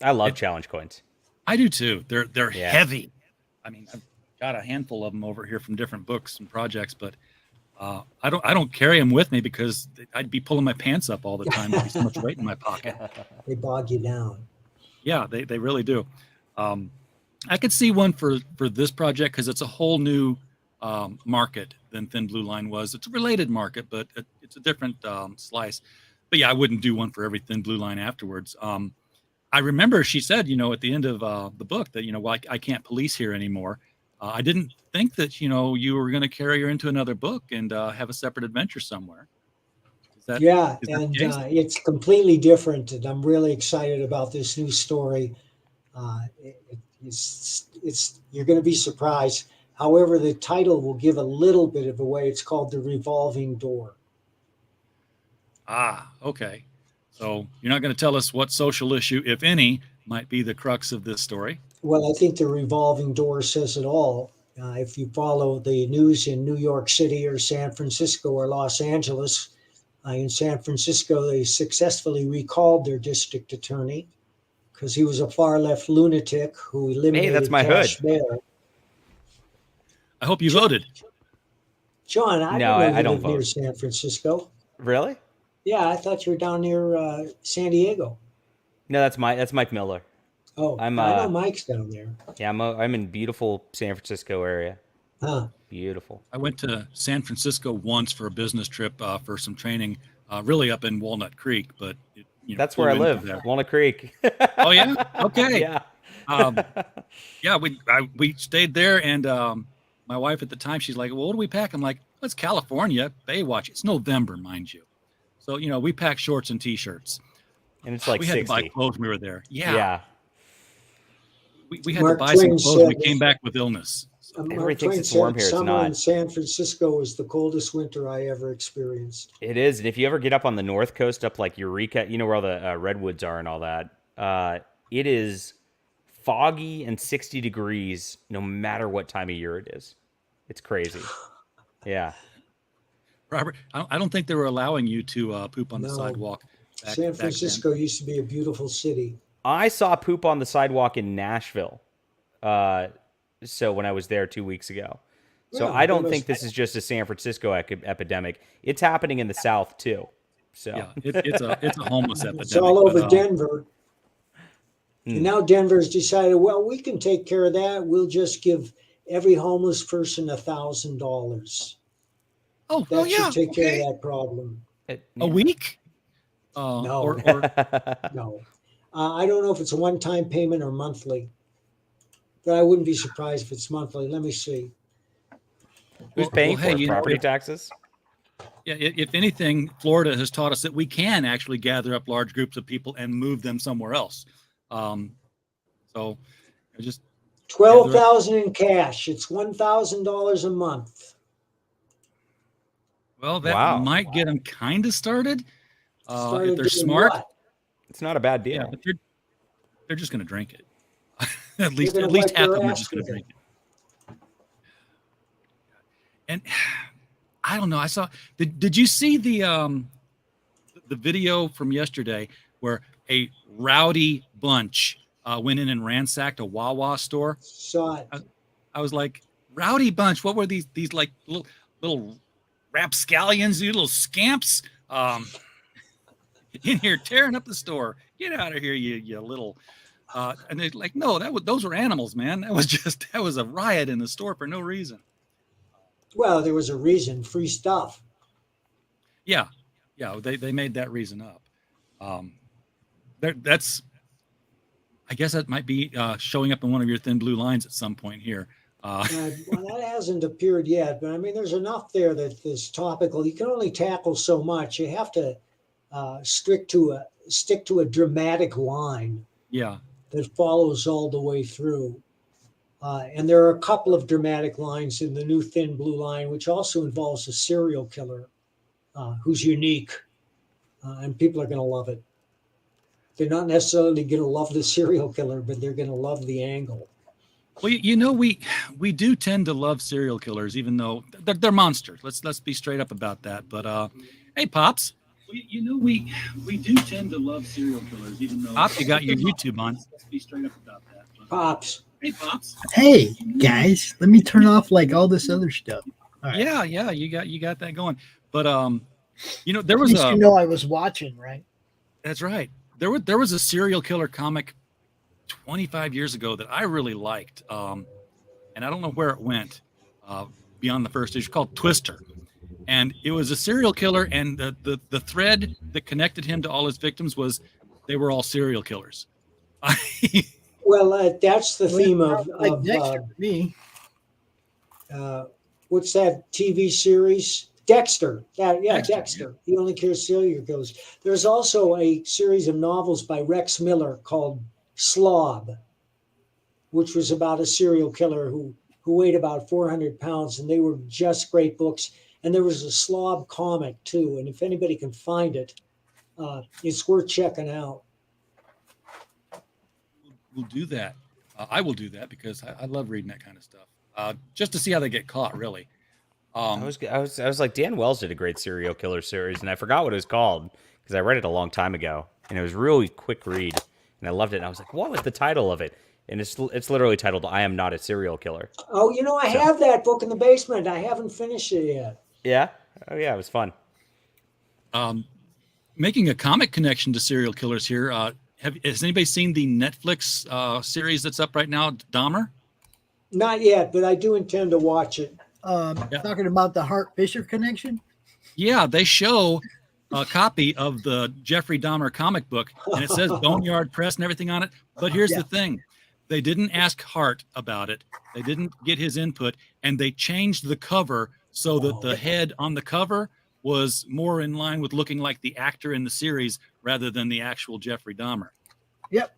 Speaker 7: I love challenge coins.
Speaker 5: I do too. They're
Speaker 7: Yeah.
Speaker 5: heavy. I mean, I've got a handful of them over here from different books and projects, but I don't carry them with me because I'd be pulling my pants up all the time. There'd be so much weight in my pocket.
Speaker 6: They bog you down.
Speaker 5: Yeah, they really do. I could see one for this project because it's a whole new market than Thin Blue Line was. It's a related market, but it's a different slice. But yeah, I wouldn't do one for every Thin Blue Line afterwards. I remember she said, at the end of the book that, well, I can't police here anymore. I didn't think that, you were going to carry her into another book and have a separate adventure somewhere. Is that the case?
Speaker 6: It's completely different. And I'm really excited about this new story. You're going to be surprised. However, the title will give a little bit of away. It's called The Revolving Door.
Speaker 5: Ah, okay. So you're not going to tell us what social issue, if any, might be the crux of this story.
Speaker 6: Well, I think The Revolving Door says it all. If you follow the news in New York City or San Francisco or Los Angeles, in San Francisco, they successfully recalled their district attorney because he was a far-left lunatic who eliminated
Speaker 7: that's my
Speaker 6: Cash
Speaker 7: hood.
Speaker 6: Bear.
Speaker 5: I hope you voted.
Speaker 6: John, I
Speaker 7: No,
Speaker 6: don't know
Speaker 7: I
Speaker 6: you
Speaker 7: don't
Speaker 6: live near
Speaker 7: vote.
Speaker 6: San Francisco.
Speaker 7: Really?
Speaker 6: Yeah, I thought you were down near San Diego.
Speaker 7: No, that's Mike Miller.
Speaker 6: Oh,
Speaker 7: I'm,
Speaker 6: I know Mike's down there.
Speaker 7: Yeah, I'm in beautiful San Francisco area.
Speaker 6: Huh.
Speaker 7: Beautiful.
Speaker 5: I went to San Francisco once for a business trip for some training, really up in Walnut Creek, but
Speaker 7: That's where I
Speaker 5: flew into
Speaker 7: live,
Speaker 5: there.
Speaker 7: Walnut Creek.
Speaker 5: Oh yeah, okay.
Speaker 7: Yeah.
Speaker 5: Yeah, we stayed there, and my wife at the time, she's like, "Well, what do we pack?" I'm like, well, "It's California, Baywatch. It's November, mind you, so we pack shorts and t-shirts.
Speaker 7: And it's like
Speaker 5: we had
Speaker 7: 60.
Speaker 5: to buy clothes when we were there. Yeah,
Speaker 7: Yeah.
Speaker 5: we had
Speaker 6: Mark
Speaker 5: to buy some
Speaker 6: Twain
Speaker 5: clothes. When we
Speaker 6: said-
Speaker 5: came back with illness.
Speaker 7: Everybody
Speaker 6: Mark
Speaker 7: thinks
Speaker 6: Twain
Speaker 7: it's warm
Speaker 6: said
Speaker 7: here. It's
Speaker 6: summer
Speaker 7: not.
Speaker 6: in San Francisco was the coldest winter I ever experienced.
Speaker 7: It is. And if you ever get up on the North Coast, up like Eureka, where all the redwoods are and all that, it is foggy and 60 degrees no matter what time of year it is. It's crazy. Yeah.
Speaker 5: Robert, I don't think they were allowing you to poop on the
Speaker 6: No.
Speaker 5: sidewalk.
Speaker 6: San Francisco used to be a beautiful city.
Speaker 7: I saw poop on the sidewalk in Nashville. So when I was there 2 weeks ago. So
Speaker 6: Yeah,
Speaker 7: I don't
Speaker 6: they
Speaker 7: think
Speaker 6: must-
Speaker 7: this is just a San Francisco epidemic. It's happening in the South too. So
Speaker 5: Yeah, it's a homeless epidemic.
Speaker 6: It's all over
Speaker 5: but,
Speaker 6: Denver. And now Denver's decided, well, we can take care of that. We'll just give every homeless person $1,000.
Speaker 5: Oh,
Speaker 6: That
Speaker 5: well,
Speaker 6: should
Speaker 5: yeah.
Speaker 6: take care
Speaker 5: Okay.
Speaker 6: of that problem.
Speaker 5: A week?
Speaker 6: No.
Speaker 5: Or
Speaker 6: No. I don't know if it's a one-time payment or monthly, but I wouldn't be surprised if it's monthly. Let me see.
Speaker 7: who's paying
Speaker 5: hey,
Speaker 7: for it?
Speaker 5: you know,
Speaker 7: Property
Speaker 5: if-
Speaker 7: taxes?
Speaker 5: yeah, if anything, Florida has taught us that we can actually gather up large groups of people and move them somewhere else. So I just
Speaker 6: $12,000 in cash. It's $1,000 a month.
Speaker 5: well, that
Speaker 7: Wow.
Speaker 5: might get them kind of started
Speaker 6: Started
Speaker 5: if they're
Speaker 6: doing
Speaker 5: smart.
Speaker 6: what?
Speaker 7: It's not a bad deal.
Speaker 5: Yeah, but they're just going to drink it. at least
Speaker 6: gonna
Speaker 5: half
Speaker 6: wipe their
Speaker 5: of them are
Speaker 6: ass
Speaker 5: just going
Speaker 6: with
Speaker 5: to
Speaker 6: it.
Speaker 5: drink it. And I don't know. I saw. Did you see the video from yesterday where a rowdy bunch went in and ransacked a Wawa store?
Speaker 6: Saw it.
Speaker 5: I was like, rowdy bunch. What were these like little rapscallions, you little scamps, in here tearing up the store? Get out of here, you little. And they're like, no, those were animals, man. That was a riot in the store for no reason.
Speaker 6: Well, there was a reason. Free stuff.
Speaker 5: Yeah, they made that reason up. That's. I guess that might be showing up in one of your thin blue lines at some point here.
Speaker 6: Well, that hasn't appeared yet, but I mean, there's enough there that is topical. You can only tackle so much. You have to stick to a dramatic line
Speaker 5: Yeah,
Speaker 6: that follows all the way through. And there are a couple of dramatic lines in the new thin blue line, which also involves a serial killer who's unique, and people are going to love it. They're not necessarily going to love the serial killer, but they're going to love the angle.
Speaker 5: well, we do tend to love serial killers, even though they're monsters. Let's be straight up about that. But hey, Pops, we do tend to love serial killers, even though Pop, you got your YouTube on. Let's be straight up about that. But,
Speaker 6: Pops.
Speaker 5: hey, Pops.
Speaker 9: Hey guys, let me turn off like all this other stuff. All right.
Speaker 5: Yeah, you got that going. But there
Speaker 9: At
Speaker 5: was
Speaker 9: least
Speaker 5: a.
Speaker 9: you know I was watching, right?
Speaker 5: That's right. There was a serial killer comic 25 years ago that I really liked, and I don't know where it went beyond the first issue, called Twister. And it was a serial killer, and the thread that connected him to all his victims was they were all serial killers.
Speaker 6: Well, that's the theme of
Speaker 9: like Dexter to me.
Speaker 6: what's that TV series? Dexter.
Speaker 5: Dexter,
Speaker 6: Dexter. He only kills serial killers. There's also a series of novels by Rex Miller called Slob, which was about a serial killer who weighed about 400 pounds, and they were just great books. And there was a Slob comic too, and if anybody can find it, it's worth checking out.
Speaker 5: We'll do that. I will do that because I love reading that kind of stuff, just to see how they get caught, really.
Speaker 7: I was like, Dan Wells did a great serial killer series, and I forgot what it was called because I read it a long time ago, and it was really quick read, and I loved it. And I was like, what was the title of it? And it's literally titled "I Am Not a Serial Killer."
Speaker 6: Oh, I have that book in the basement. I haven't finished it yet.
Speaker 7: Yeah. Oh yeah, it was fun.
Speaker 5: Making a comic connection to serial killers here. Has anybody seen the Netflix series that's up right now, Dahmer?
Speaker 6: Not yet, but I do intend to watch it.
Speaker 9: Talking about the Hart Fisher connection.
Speaker 5: Yeah, they show a copy of the Jeffrey Dahmer comic book, and it says Boneyard Press and everything on it. But here's the thing. They didn't ask Hart about it. They didn't get his input, and they changed the cover so that the head on the cover was more in line with looking like the actor in the series rather than the actual Jeffrey Dahmer.
Speaker 9: Yep.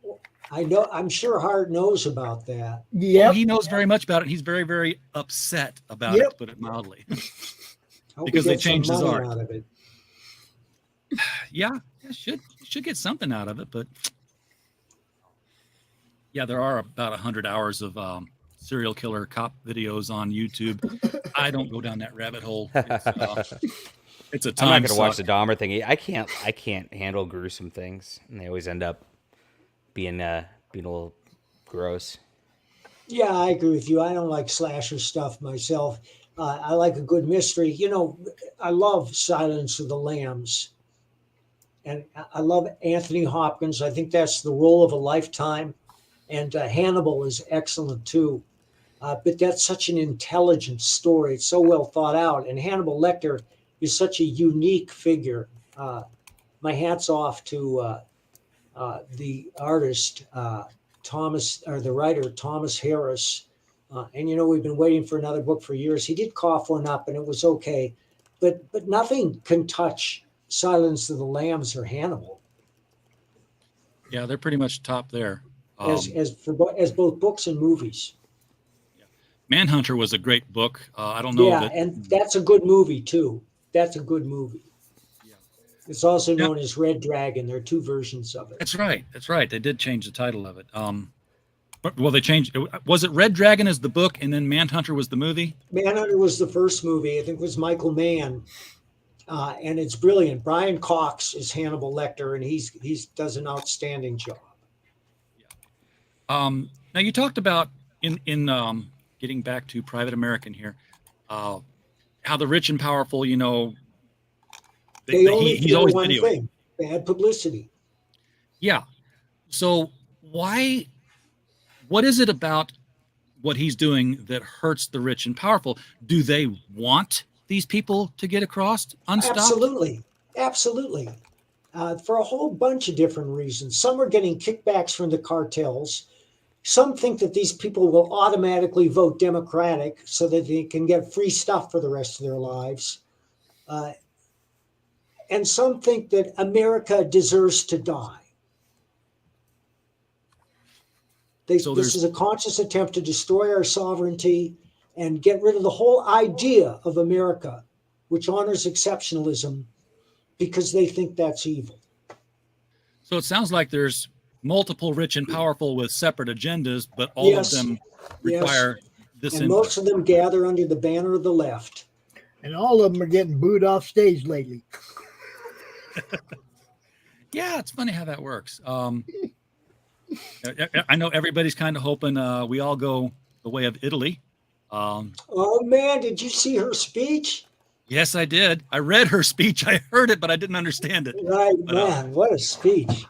Speaker 6: I know. I'm sure Hart knows about that.
Speaker 9: Yep.
Speaker 5: Oh, he knows very much about it. He's very, very upset about it, to put it mildly.
Speaker 6: Hope
Speaker 5: Because
Speaker 6: he
Speaker 5: they
Speaker 6: gets some
Speaker 5: changed his
Speaker 6: money
Speaker 5: art.
Speaker 6: out of it.
Speaker 5: Yeah, should get something out of it, but yeah, there are about 100 hours of serial killer cop videos on YouTube. I don't go down that rabbit hole. It's a time
Speaker 7: I'm not gonna watch
Speaker 5: suck.
Speaker 7: the Dahmer thing. I can't handle gruesome things, and they always end up being a little gross.
Speaker 6: Yeah, I agree with you. I don't like slasher stuff myself. I like a good mystery. I love Silence of the Lambs. and I love Anthony Hopkins. I think that's the role of a lifetime. And Hannibal is excellent too. But that's such an intelligent story. It's so well thought out. And Hannibal Lecter is such a unique figure. My hat's off to the artist, Thomas, or the writer, Thomas Harris. And, you know, we've been waiting for another book for years. He did cough one up and it was okay. But nothing can touch Silence of the Lambs or Hannibal.
Speaker 5: Yeah, they're pretty much top there.
Speaker 6: As both books and movies.
Speaker 5: Manhunter was a great book. I don't know.
Speaker 6: Yeah, and that's a good movie too. That's a good movie.
Speaker 5: Yeah.
Speaker 6: It's also known as Red Dragon. There are two versions of it.
Speaker 5: That's right. That's right. They did change the title of it. Well, they changed. Was it Red Dragon as the book, and then Manhunter was the movie?
Speaker 6: Manhunter was the first movie. I think it was Michael Mann, and it's brilliant. Brian Cox is Hannibal Lecter, and he does an outstanding job.
Speaker 5: Now you talked about in getting back to Private American here, how the rich and powerful, you know,
Speaker 6: They only
Speaker 5: he's
Speaker 6: fear
Speaker 5: always
Speaker 6: one
Speaker 5: videoing.
Speaker 6: thing: bad publicity.
Speaker 5: Yeah. So what is it about what he's doing that hurts the rich and powerful? Do they want these people to get across unstopped?
Speaker 6: Absolutely. For a whole bunch of different reasons. Some are getting kickbacks from the cartels. Some think that these people will automatically vote Democratic so that they can get free stuff for the rest of their lives. And some think that America deserves to die. This is a conscious attempt to destroy our sovereignty and get rid of the whole idea of America, which honors exceptionalism, because they think that's evil.
Speaker 5: So it sounds like there's multiple rich and powerful with separate agendas, but all of them require this
Speaker 6: and
Speaker 5: input.
Speaker 6: most of them gather under the banner of the left.
Speaker 9: And all of them are getting booed off stage lately.
Speaker 5: Yeah, it's funny how that works. I know everybody's kind of hoping we all go the way of Italy.
Speaker 6: Oh man, did you see her speech?
Speaker 5: Yes, I did. I read her speech. I heard it, but I didn't understand it.
Speaker 6: Right, man, what a speech.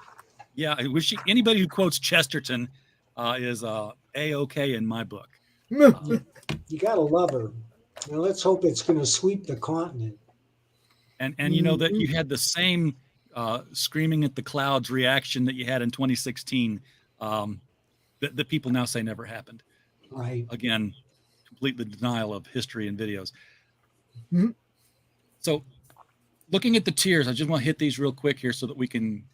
Speaker 5: Yeah, anybody who quotes Chesterton is A-OK in my book.
Speaker 6: You gotta love her. Now let's hope it's going to sweep the continent.
Speaker 5: And you know that you had the same screaming at the clouds reaction that you had in 2016 that people now say never happened.
Speaker 6: Right.
Speaker 5: Again, completely denial of history and videos.
Speaker 9: Mm-hmm.
Speaker 5: So looking at the tiers, I just want to hit these real quick here so that we can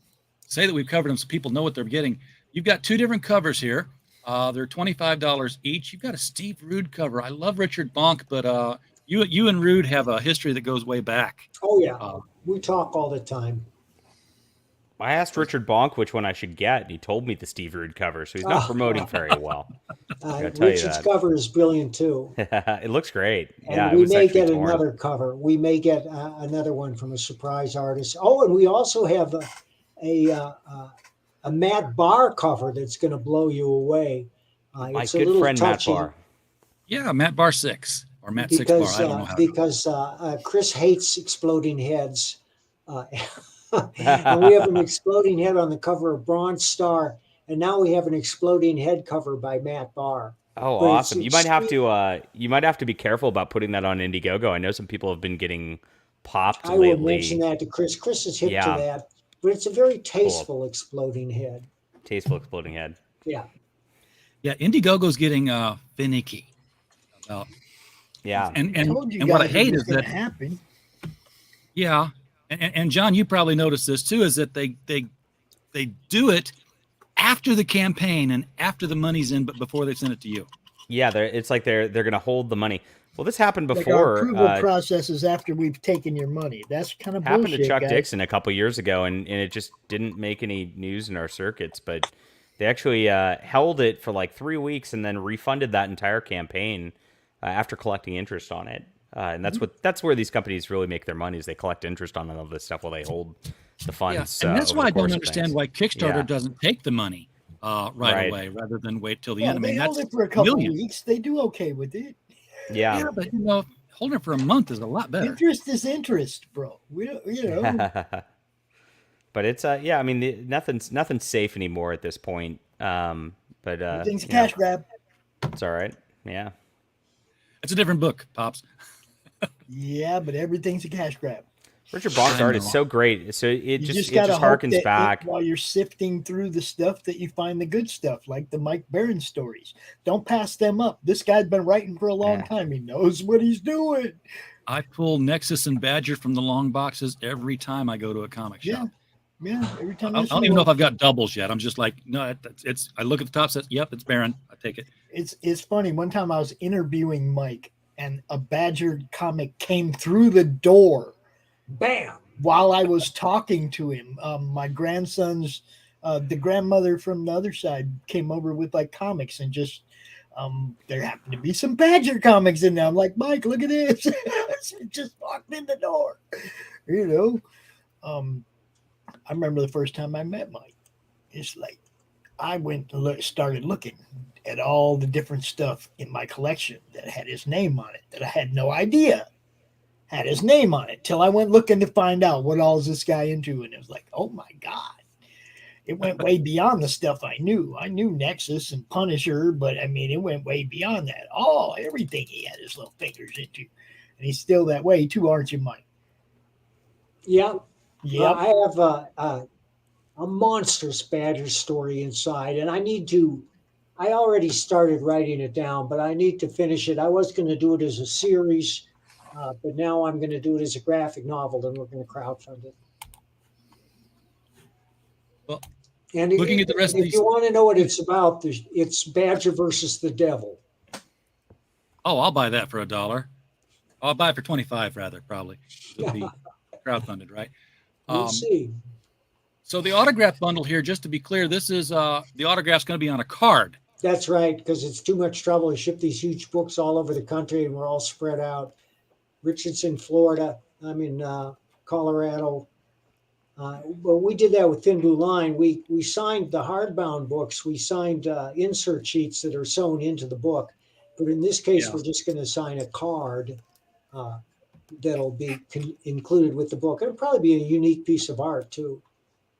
Speaker 5: say that we've covered them so people know what they're getting. You've got two different covers here. They're $25 each. You've got a Steve Rude cover. I love Richard Bonk, but you and Rude have a history that goes way back.
Speaker 6: Oh, yeah. We talk all the time.
Speaker 7: I asked Richard Bonk which one I should get, and he told me the Steve Rude cover, so he's not promoting very well.
Speaker 6: Richard's cover is brilliant, too.
Speaker 7: It looks great.
Speaker 6: And
Speaker 7: yeah,
Speaker 6: we may get another cover. We may get another one from a surprise artist. Oh, and we also have a Matt Barr cover that's going to blow you away.
Speaker 7: My
Speaker 6: it's
Speaker 7: good friend touchy. Matt Barr.
Speaker 5: Yeah, Matt Barr 6 or Matt 6 Barr. I don't know how
Speaker 6: because Chris hates exploding heads. And we have an exploding head on the cover of Bronze Star, and now we have an exploding head cover by Matt Barr.
Speaker 7: Oh, but awesome! You might have to be careful about putting that on Indiegogo. I know some people have been getting popped lately.
Speaker 6: I will mention that to Chris. Chris is hip to that, but it's a very tasteful exploding head.
Speaker 7: Tasteful exploding head.
Speaker 6: Yeah.
Speaker 5: Yeah, Indiegogo's getting finicky.
Speaker 7: Yeah.
Speaker 5: And what I hate is that
Speaker 9: happen.
Speaker 5: Yeah. And John, you probably noticed this too, is that they do it after the campaign and after the money's in, but before they send it to you.
Speaker 7: Yeah, it's like they're going to hold the money. Well, this happened before.
Speaker 9: Like our approval process is after we've taken your money. That's kind of
Speaker 7: happened
Speaker 9: bullshit,
Speaker 7: to Chuck
Speaker 9: guys.
Speaker 7: Dixon a couple years ago, and it just didn't make any news in our circuits. But they actually held it for like 3 weeks and then refunded that entire campaign after collecting interest on it. And that's where these companies really make their money, is they collect interest on all this stuff while they hold the funds.
Speaker 5: Yeah. And that's why I don't understand why Kickstarter doesn't take the money right away rather than wait till the end. I mean,
Speaker 9: they hold it for a couple of weeks. They do okay with it.
Speaker 7: Yeah,
Speaker 5: but holding it for a month is a lot better.
Speaker 9: Interest is interest, bro. We don't,
Speaker 7: But it's yeah, I mean, nothing's safe anymore at this point. But
Speaker 9: Everything's a
Speaker 7: you know,
Speaker 9: cash grab.
Speaker 7: it's all right. Yeah.
Speaker 5: It's a different book, Pops.
Speaker 9: Yeah, but everything's a cash grab.
Speaker 7: Richard Bonk's
Speaker 5: I
Speaker 7: art is
Speaker 5: know.
Speaker 7: so great. So it just
Speaker 9: gotta hope
Speaker 7: harkens
Speaker 9: that
Speaker 7: back.
Speaker 9: while you're sifting through the stuff that you find the good stuff, like the Mike Barron stories. Don't pass them up. This guy's been writing for a long
Speaker 7: Yeah.
Speaker 9: time. He knows what he's doing.
Speaker 5: I pull Nexus and Badger from the long boxes every time I go to a comic
Speaker 9: Yeah.
Speaker 5: shop.
Speaker 9: Yeah, every time.
Speaker 5: I don't even know if I've got doubles yet. I'm just like, no, it's. I look at the top, says, yep, it's Baron. I take it.
Speaker 9: It's funny. One time I was interviewing Mike, and a Badger comic came through the door
Speaker 6: Bam.
Speaker 9: while I was talking to him. My grandson's, the grandmother from the other side came over with like comics, and just there happened to be some Badger comics in there. I'm like, Mike, look at this. It just walked in the door, you know. I remember the first time I met Mike. It's like I went to started looking at all the different stuff in my collection that had his name on it that I had no idea had his name on it till I went looking to find out what all is this guy into, and it was like, oh my God. It went way beyond the stuff I knew. I knew Nexus and Punisher, but I mean, it went way beyond that. Oh, everything he had his little fingers into. And he's still that way too, aren't you, Mike?
Speaker 6: Yeah.
Speaker 9: Yep.
Speaker 6: I have a monstrous Badger story inside, and I already started writing it down, but I need to finish it. I was going to do it as a series, but now I'm going to do it as a graphic novel, and we're going to crowdfund it.
Speaker 5: Well,
Speaker 6: And
Speaker 5: looking at the rest of
Speaker 6: if
Speaker 5: these-
Speaker 6: you want to know what it's about, it's Badger versus the Devil.
Speaker 5: Oh, I'll buy that for $1. I'll buy it for 25 rather, probably. It'll be crowdfunded, right?
Speaker 6: We'll see.
Speaker 5: So the autograph bundle here, just to be clear, this is the autograph's going to be on a card.
Speaker 6: That's right, because it's too much trouble to ship these huge books all over the country, and we're all spread out. Richard's in Florida. I'm in Colorado. Well, we did that with Thin Blue Line. We signed the hardbound books. We signed insert sheets that are sewn into the book. But in this case, we're just going to sign a card that'll be included with the book. It'll probably be a unique piece of art, too.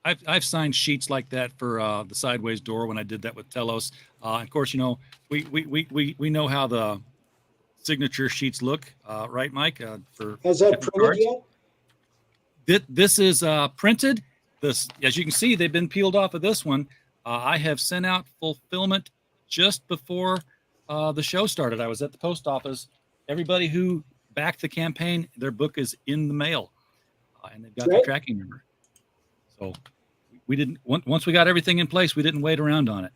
Speaker 5: I've signed sheets like that for the Sideways Door when I did that with Telos. Of course, you know, we know how the signature sheets look, right, Mike?
Speaker 6: Has that printed yet?
Speaker 5: This is printed. This, as you can see, they've been peeled off of this one. I have sent out fulfillment just before the show started. I was at the post office. Everybody who backed the campaign, their book is in the mail, and they've got the tracking number. So we didn't. Once we got everything in place, we didn't wait around on it.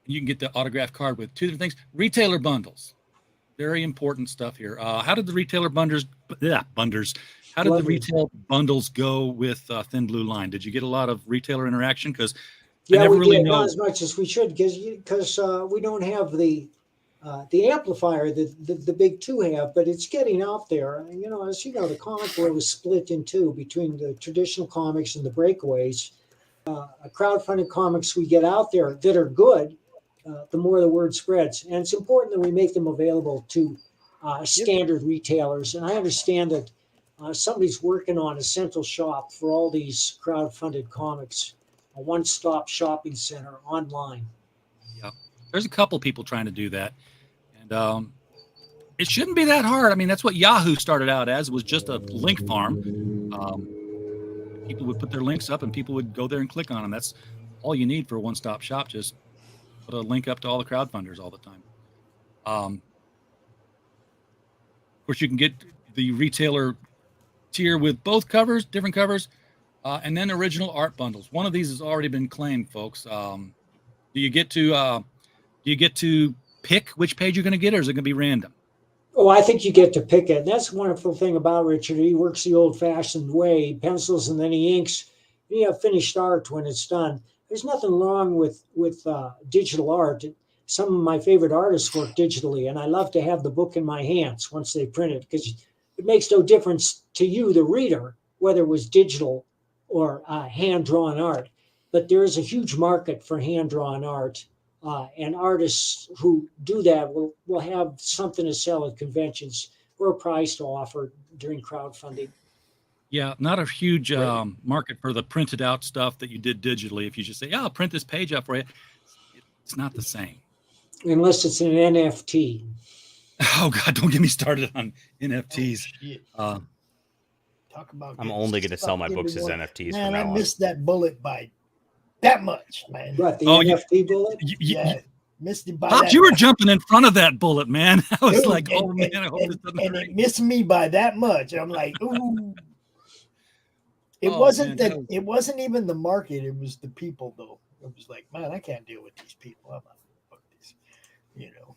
Speaker 5: You can get the autograph card with two different things. Retailer bundles. Very important stuff here. How did the retailer bundles? How did the retail bundles go with Thin Blue Line? Did you get a lot of retailer interaction? Because I never really know.
Speaker 6: Not as much as we should, because we don't have the amplifier that the big two have, but it's getting out there. And, you know, as you know, the comic world is split in two between the traditional comics and the breakaways. Crowdfunded comics we get out there that are good, the more the word spreads. And it's important that we make them available to standard retailers. And I understand that somebody's working on a central shop for all these crowdfunded comics, a one-stop shopping center online.
Speaker 5: Yeah, there's a couple people trying to do that. And it shouldn't be that hard. I mean, that's what Yahoo started out as, was just a link farm. People would put their links up and people would go there and click on them. That's all you need for a one-stop shop. Just put a link up to all the crowdfunders all the time. Of course, you can get the retailer tier with both covers, different covers, and then original art bundles. One of these has already been claimed, folks. Do you get to pick which page you're going to get, or is it going to be random?
Speaker 6: Oh, I think you get to pick it. And that's the wonderful thing about Richard. He works the old-fashioned way. He pencils and then he inks. You have finished art when it's done. There's nothing wrong with digital art. Some of my favorite artists work digitally, and I love to have the book in my hands once they print it, because it makes no difference to you, the reader, whether it was digital or hand-drawn art. But there is a huge market for hand-drawn art. And artists who do that will have something to sell at conventions or a price to offer during crowdfunding.
Speaker 5: Yeah, not a huge market for the printed out stuff that you did digitally. If you just say, "Yeah, I'll print this page out for you," it's not the same.
Speaker 6: Unless it's an NFT.
Speaker 5: Oh God, don't get me started on NFTs.
Speaker 9: Shit. Talk about.
Speaker 7: I'm
Speaker 9: getting
Speaker 7: only going to sell my
Speaker 9: sucked
Speaker 7: books as
Speaker 9: into one.
Speaker 7: NFTs
Speaker 9: Man,
Speaker 7: from
Speaker 9: I
Speaker 7: now on.
Speaker 9: missed that bullet by that much, man.
Speaker 6: What, the
Speaker 5: Oh,
Speaker 6: NFT bullet?
Speaker 9: Yeah, missed it by
Speaker 5: Pops,
Speaker 9: that
Speaker 5: you were
Speaker 9: much.
Speaker 5: jumping in front of that bullet, man. I was
Speaker 9: Dude,
Speaker 5: like, "Oh man, I hope this doesn't
Speaker 9: and
Speaker 5: hurt."
Speaker 9: it missed me by that much. I'm like, ooh. It
Speaker 5: Oh,
Speaker 9: wasn't
Speaker 5: man,
Speaker 9: that.
Speaker 5: that was-
Speaker 9: It wasn't even the market. It was the people, though. It was like, man, I can't deal with these people. I'm not fuck this. You know,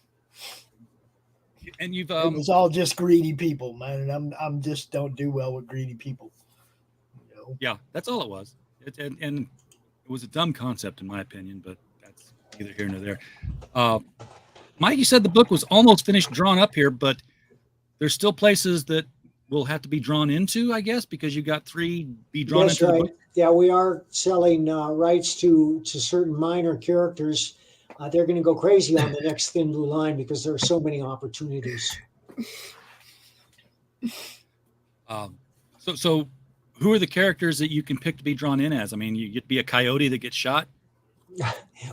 Speaker 5: And you've
Speaker 9: it was all just greedy people, man. And I'm just don't do well with greedy people. You know,
Speaker 5: yeah, that's all it was. And it was a dumb concept in my opinion, but that's neither here nor there. Mike, you said the book was almost finished, drawn up here, but there's still places that will have to be drawn into, I guess, because you got 3 be drawn
Speaker 6: That's
Speaker 5: into the
Speaker 6: right.
Speaker 5: book.
Speaker 6: Yeah, we are selling rights to certain minor characters. They're going to go crazy on the next Thin Blue Line because there are so many opportunities.
Speaker 5: So who are the characters that you can pick to be drawn in as? I mean, you get to be a coyote that gets shot.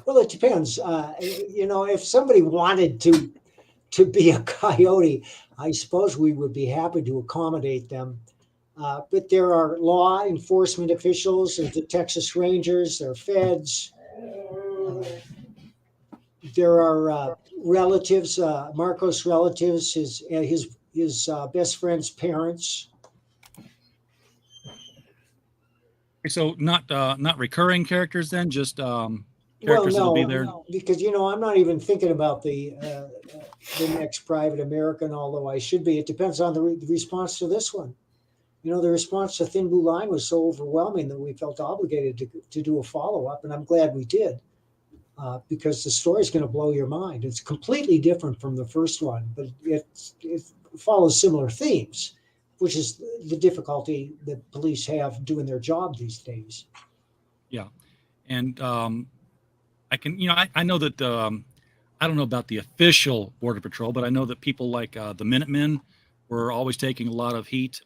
Speaker 6: Well, it depends. If somebody wanted to be a coyote, I suppose we would be happy to accommodate them. But there are law enforcement officials, there's the Texas Rangers, there are feds. There are relatives, Marcos' relatives, his best friend's parents.
Speaker 5: So not recurring characters then, just characters that'll be there.
Speaker 6: Because I'm not even thinking about the next Private American, although I should be. It depends on the response to this one. The response to Thin Blue Line was so overwhelming that we felt obligated to do a follow-up, and I'm glad we did, because the story is going to blow your mind. It's completely different from the first one, but it follows similar themes, which is the difficulty that police have doing their job these days.
Speaker 5: Yeah, and I can, I know that I don't know about the official Border Patrol, but I know that people like the Minutemen were always taking a lot of heat.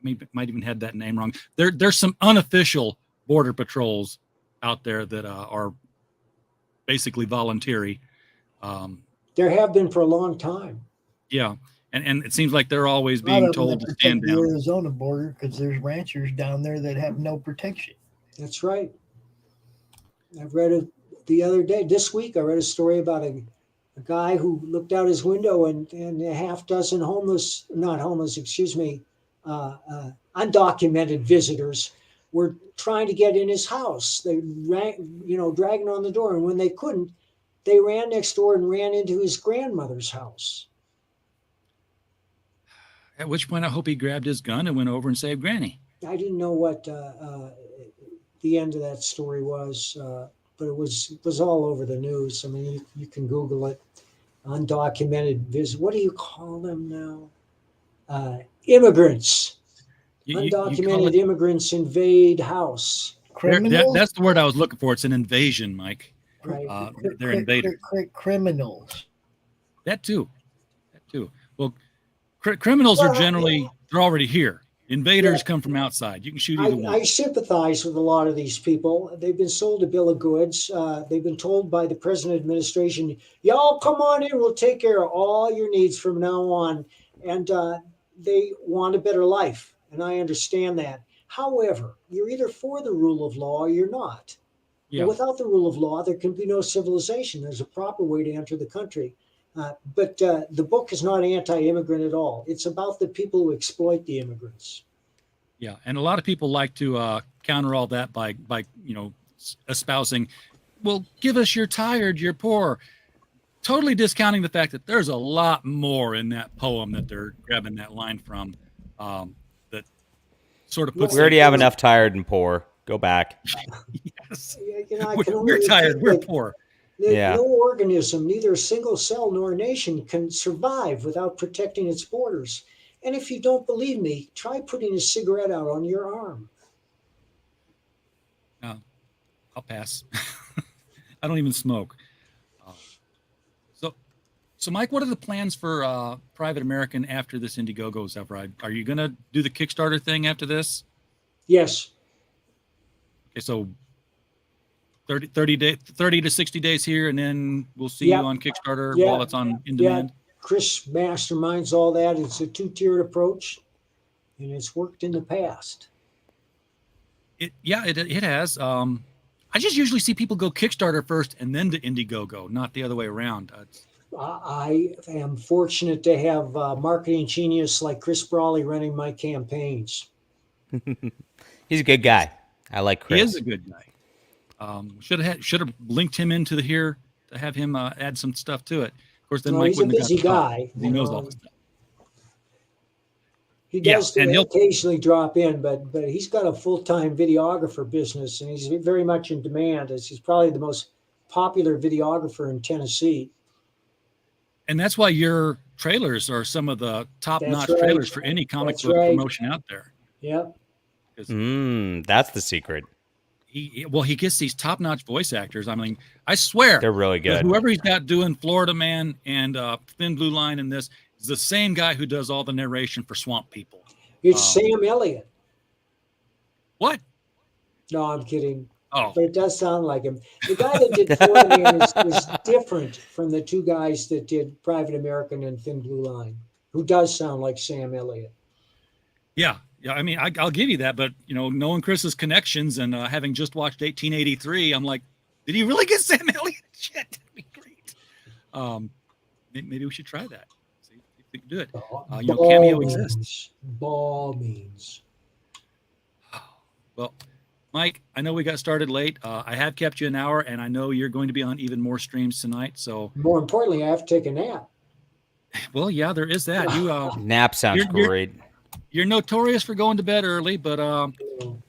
Speaker 5: I might even had that name wrong. There's some unofficial Border Patrols out there that are basically voluntary.
Speaker 6: There have been for a long time.
Speaker 5: Yeah, and it seems like they're always
Speaker 9: a lot
Speaker 5: being
Speaker 9: of them
Speaker 5: told to
Speaker 9: protect
Speaker 5: stand
Speaker 9: the
Speaker 5: down.
Speaker 9: Arizona border because there's ranchers down there that have no protection.
Speaker 6: That's right. I've read it the other day. This week, I read a story about a guy who looked out his window and a half dozen undocumented visitors were trying to get in his house. They ran, dragging on the door. And when they couldn't, they ran next door and ran into his grandmother's house.
Speaker 5: At which point, I hope he grabbed his gun and went over and saved Granny.
Speaker 6: I didn't know what the end of that story was, but it was all over the news. I mean, you can Google it. Undocumented visit. What do you call them now? Immigrants. Undocumented immigrants invade house.
Speaker 9: Criminals.
Speaker 5: That's the word I was looking for. It's an invasion, Mike.
Speaker 6: Right.
Speaker 5: They're invaders.
Speaker 9: Criminals.
Speaker 5: That too. Well, criminals are generally, they're already here. Invaders come from outside. You can shoot either one.
Speaker 6: I sympathize with a lot of these people. They've been sold a bill of goods. They've been told by the present administration, y'all come on in, we'll take care of all your needs from now on. And they want a better life. And I understand that. However, you're either for the rule of law or you're not.
Speaker 5: Yeah.
Speaker 6: Without the rule of law, there can be no civilization. There's a proper way to enter the country. But the book is not anti-immigrant at all. It's about the people who exploit the immigrants.
Speaker 5: Yeah, and a lot of people like to counter all that by espousing, well, give us you're tired, you're poor. Totally discounting the fact that there's a lot more in that poem that they're grabbing that line from. That sort of puts.
Speaker 7: We already have enough tired and poor. Go back.
Speaker 5: Yes.
Speaker 6: We're
Speaker 5: tired. We're poor.
Speaker 6: No organism, neither a single cell nor a nation, can survive without protecting its borders. And if you don't believe me, try putting a cigarette out on your arm.
Speaker 5: No, I'll pass. I don't even smoke. So, Mike, what are the plans for Private American after this Indiegogo is over? Are you going to do the Kickstarter thing after this?
Speaker 6: Yes.
Speaker 5: Okay, so 30 to 60 days here, and then we'll see you on Kickstarter while it's on in demand.
Speaker 6: Chris masterminds all that. It's a 2-tiered approach, and it's worked in the past.
Speaker 5: It has. I just usually see people go Kickstarter first and then to Indiegogo, not the other way around.
Speaker 6: I am fortunate to have a marketing genius like Chris Brawley running my campaigns.
Speaker 7: He's a good guy. I like Chris.
Speaker 5: He is a good guy. Should have linked him into here to have him add some stuff to it. Of course, then Mike
Speaker 6: he's a
Speaker 5: wouldn't have
Speaker 6: busy guy.
Speaker 5: He knows all this stuff.
Speaker 6: He does occasionally drop in, but he's got a full-time videographer business, and he's very much in demand, as he's probably the most popular videographer in Tennessee.
Speaker 5: And that's why your trailers are some of the top-notch trailers for any comic book promotion out there.
Speaker 6: Yep.
Speaker 7: That's the secret.
Speaker 5: He gets these top-notch voice actors. I mean, I swear
Speaker 7: they're really good.
Speaker 5: Whoever he's got doing Florida Man and Thin Blue Line in this is the same guy who does all the narration for Swamp People.
Speaker 6: It's Sam Elliott.
Speaker 5: What?
Speaker 6: No, I'm kidding.
Speaker 5: Oh,
Speaker 6: but it does sound like him. The guy that did Florida Man is different from the two guys that did Private American and Thin Blue Line, who does sound like Sam Elliott.
Speaker 5: Yeah. I mean, I'll give you that, but knowing Chris's connections and having just watched 1883, I'm like, did he really get Sam Elliott? Shit, that'd be great. Maybe we should try that. See if we can do it. Cameo exists.
Speaker 6: Ball means.
Speaker 5: Well, Mike, I know we got started late. I have kept you an hour, and I know you're going to be on even more streams tonight. So
Speaker 6: more importantly, I have to take a nap.
Speaker 5: Well, yeah, there is that.
Speaker 7: Nap sounds great.
Speaker 5: You're notorious for going to bed early, but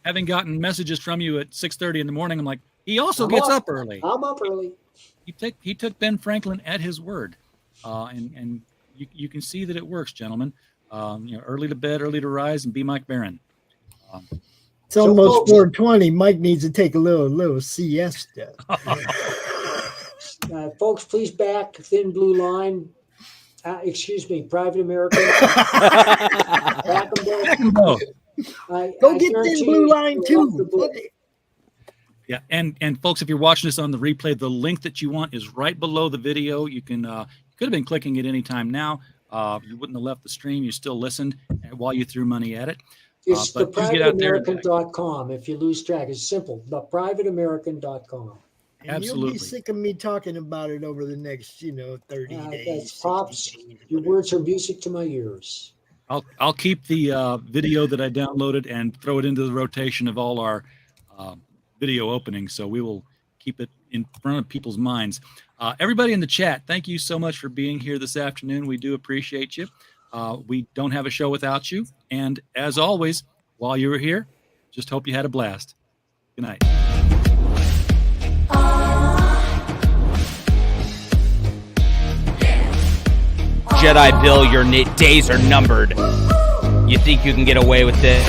Speaker 5: having gotten messages from you at 6:30 in the morning, I'm like, he also gets up early.
Speaker 6: I'm up early.
Speaker 5: He took Ben Franklin at his word, and you can see that it works, gentlemen. Early to bed, early to rise, and be Mike Barron.
Speaker 9: It's almost 4:20. Mike needs to take a little siesta.
Speaker 6: Folks, please back Thin Blue Line. Private American. Back them both.
Speaker 9: Go get Thin Blue Line too.
Speaker 5: Yeah, and folks, if you're watching this on the replay, the link that you want is right below the video. You can could have been clicking it any time now. You wouldn't have left the stream. You still listened while you threw money at it.
Speaker 6: It's theprivateamerican.com. If you lose track, it's simple. Theprivateamerican.com.
Speaker 9: And
Speaker 5: Absolutely.
Speaker 9: You'll be sick of me talking about it over the next, 30 days.
Speaker 6: That's pops. Your words are music to my ears.
Speaker 5: I'll keep the video that I downloaded and throw it into the rotation of all our video openings. So we will keep it in front of people's minds. Everybody in the chat, thank you so much for being here this afternoon. We do appreciate you. We don't have a show without you. And as always, while you were here, just hope you had a blast. Good night.
Speaker 7: Jedi Bill, your days are numbered. You think you can get away with it?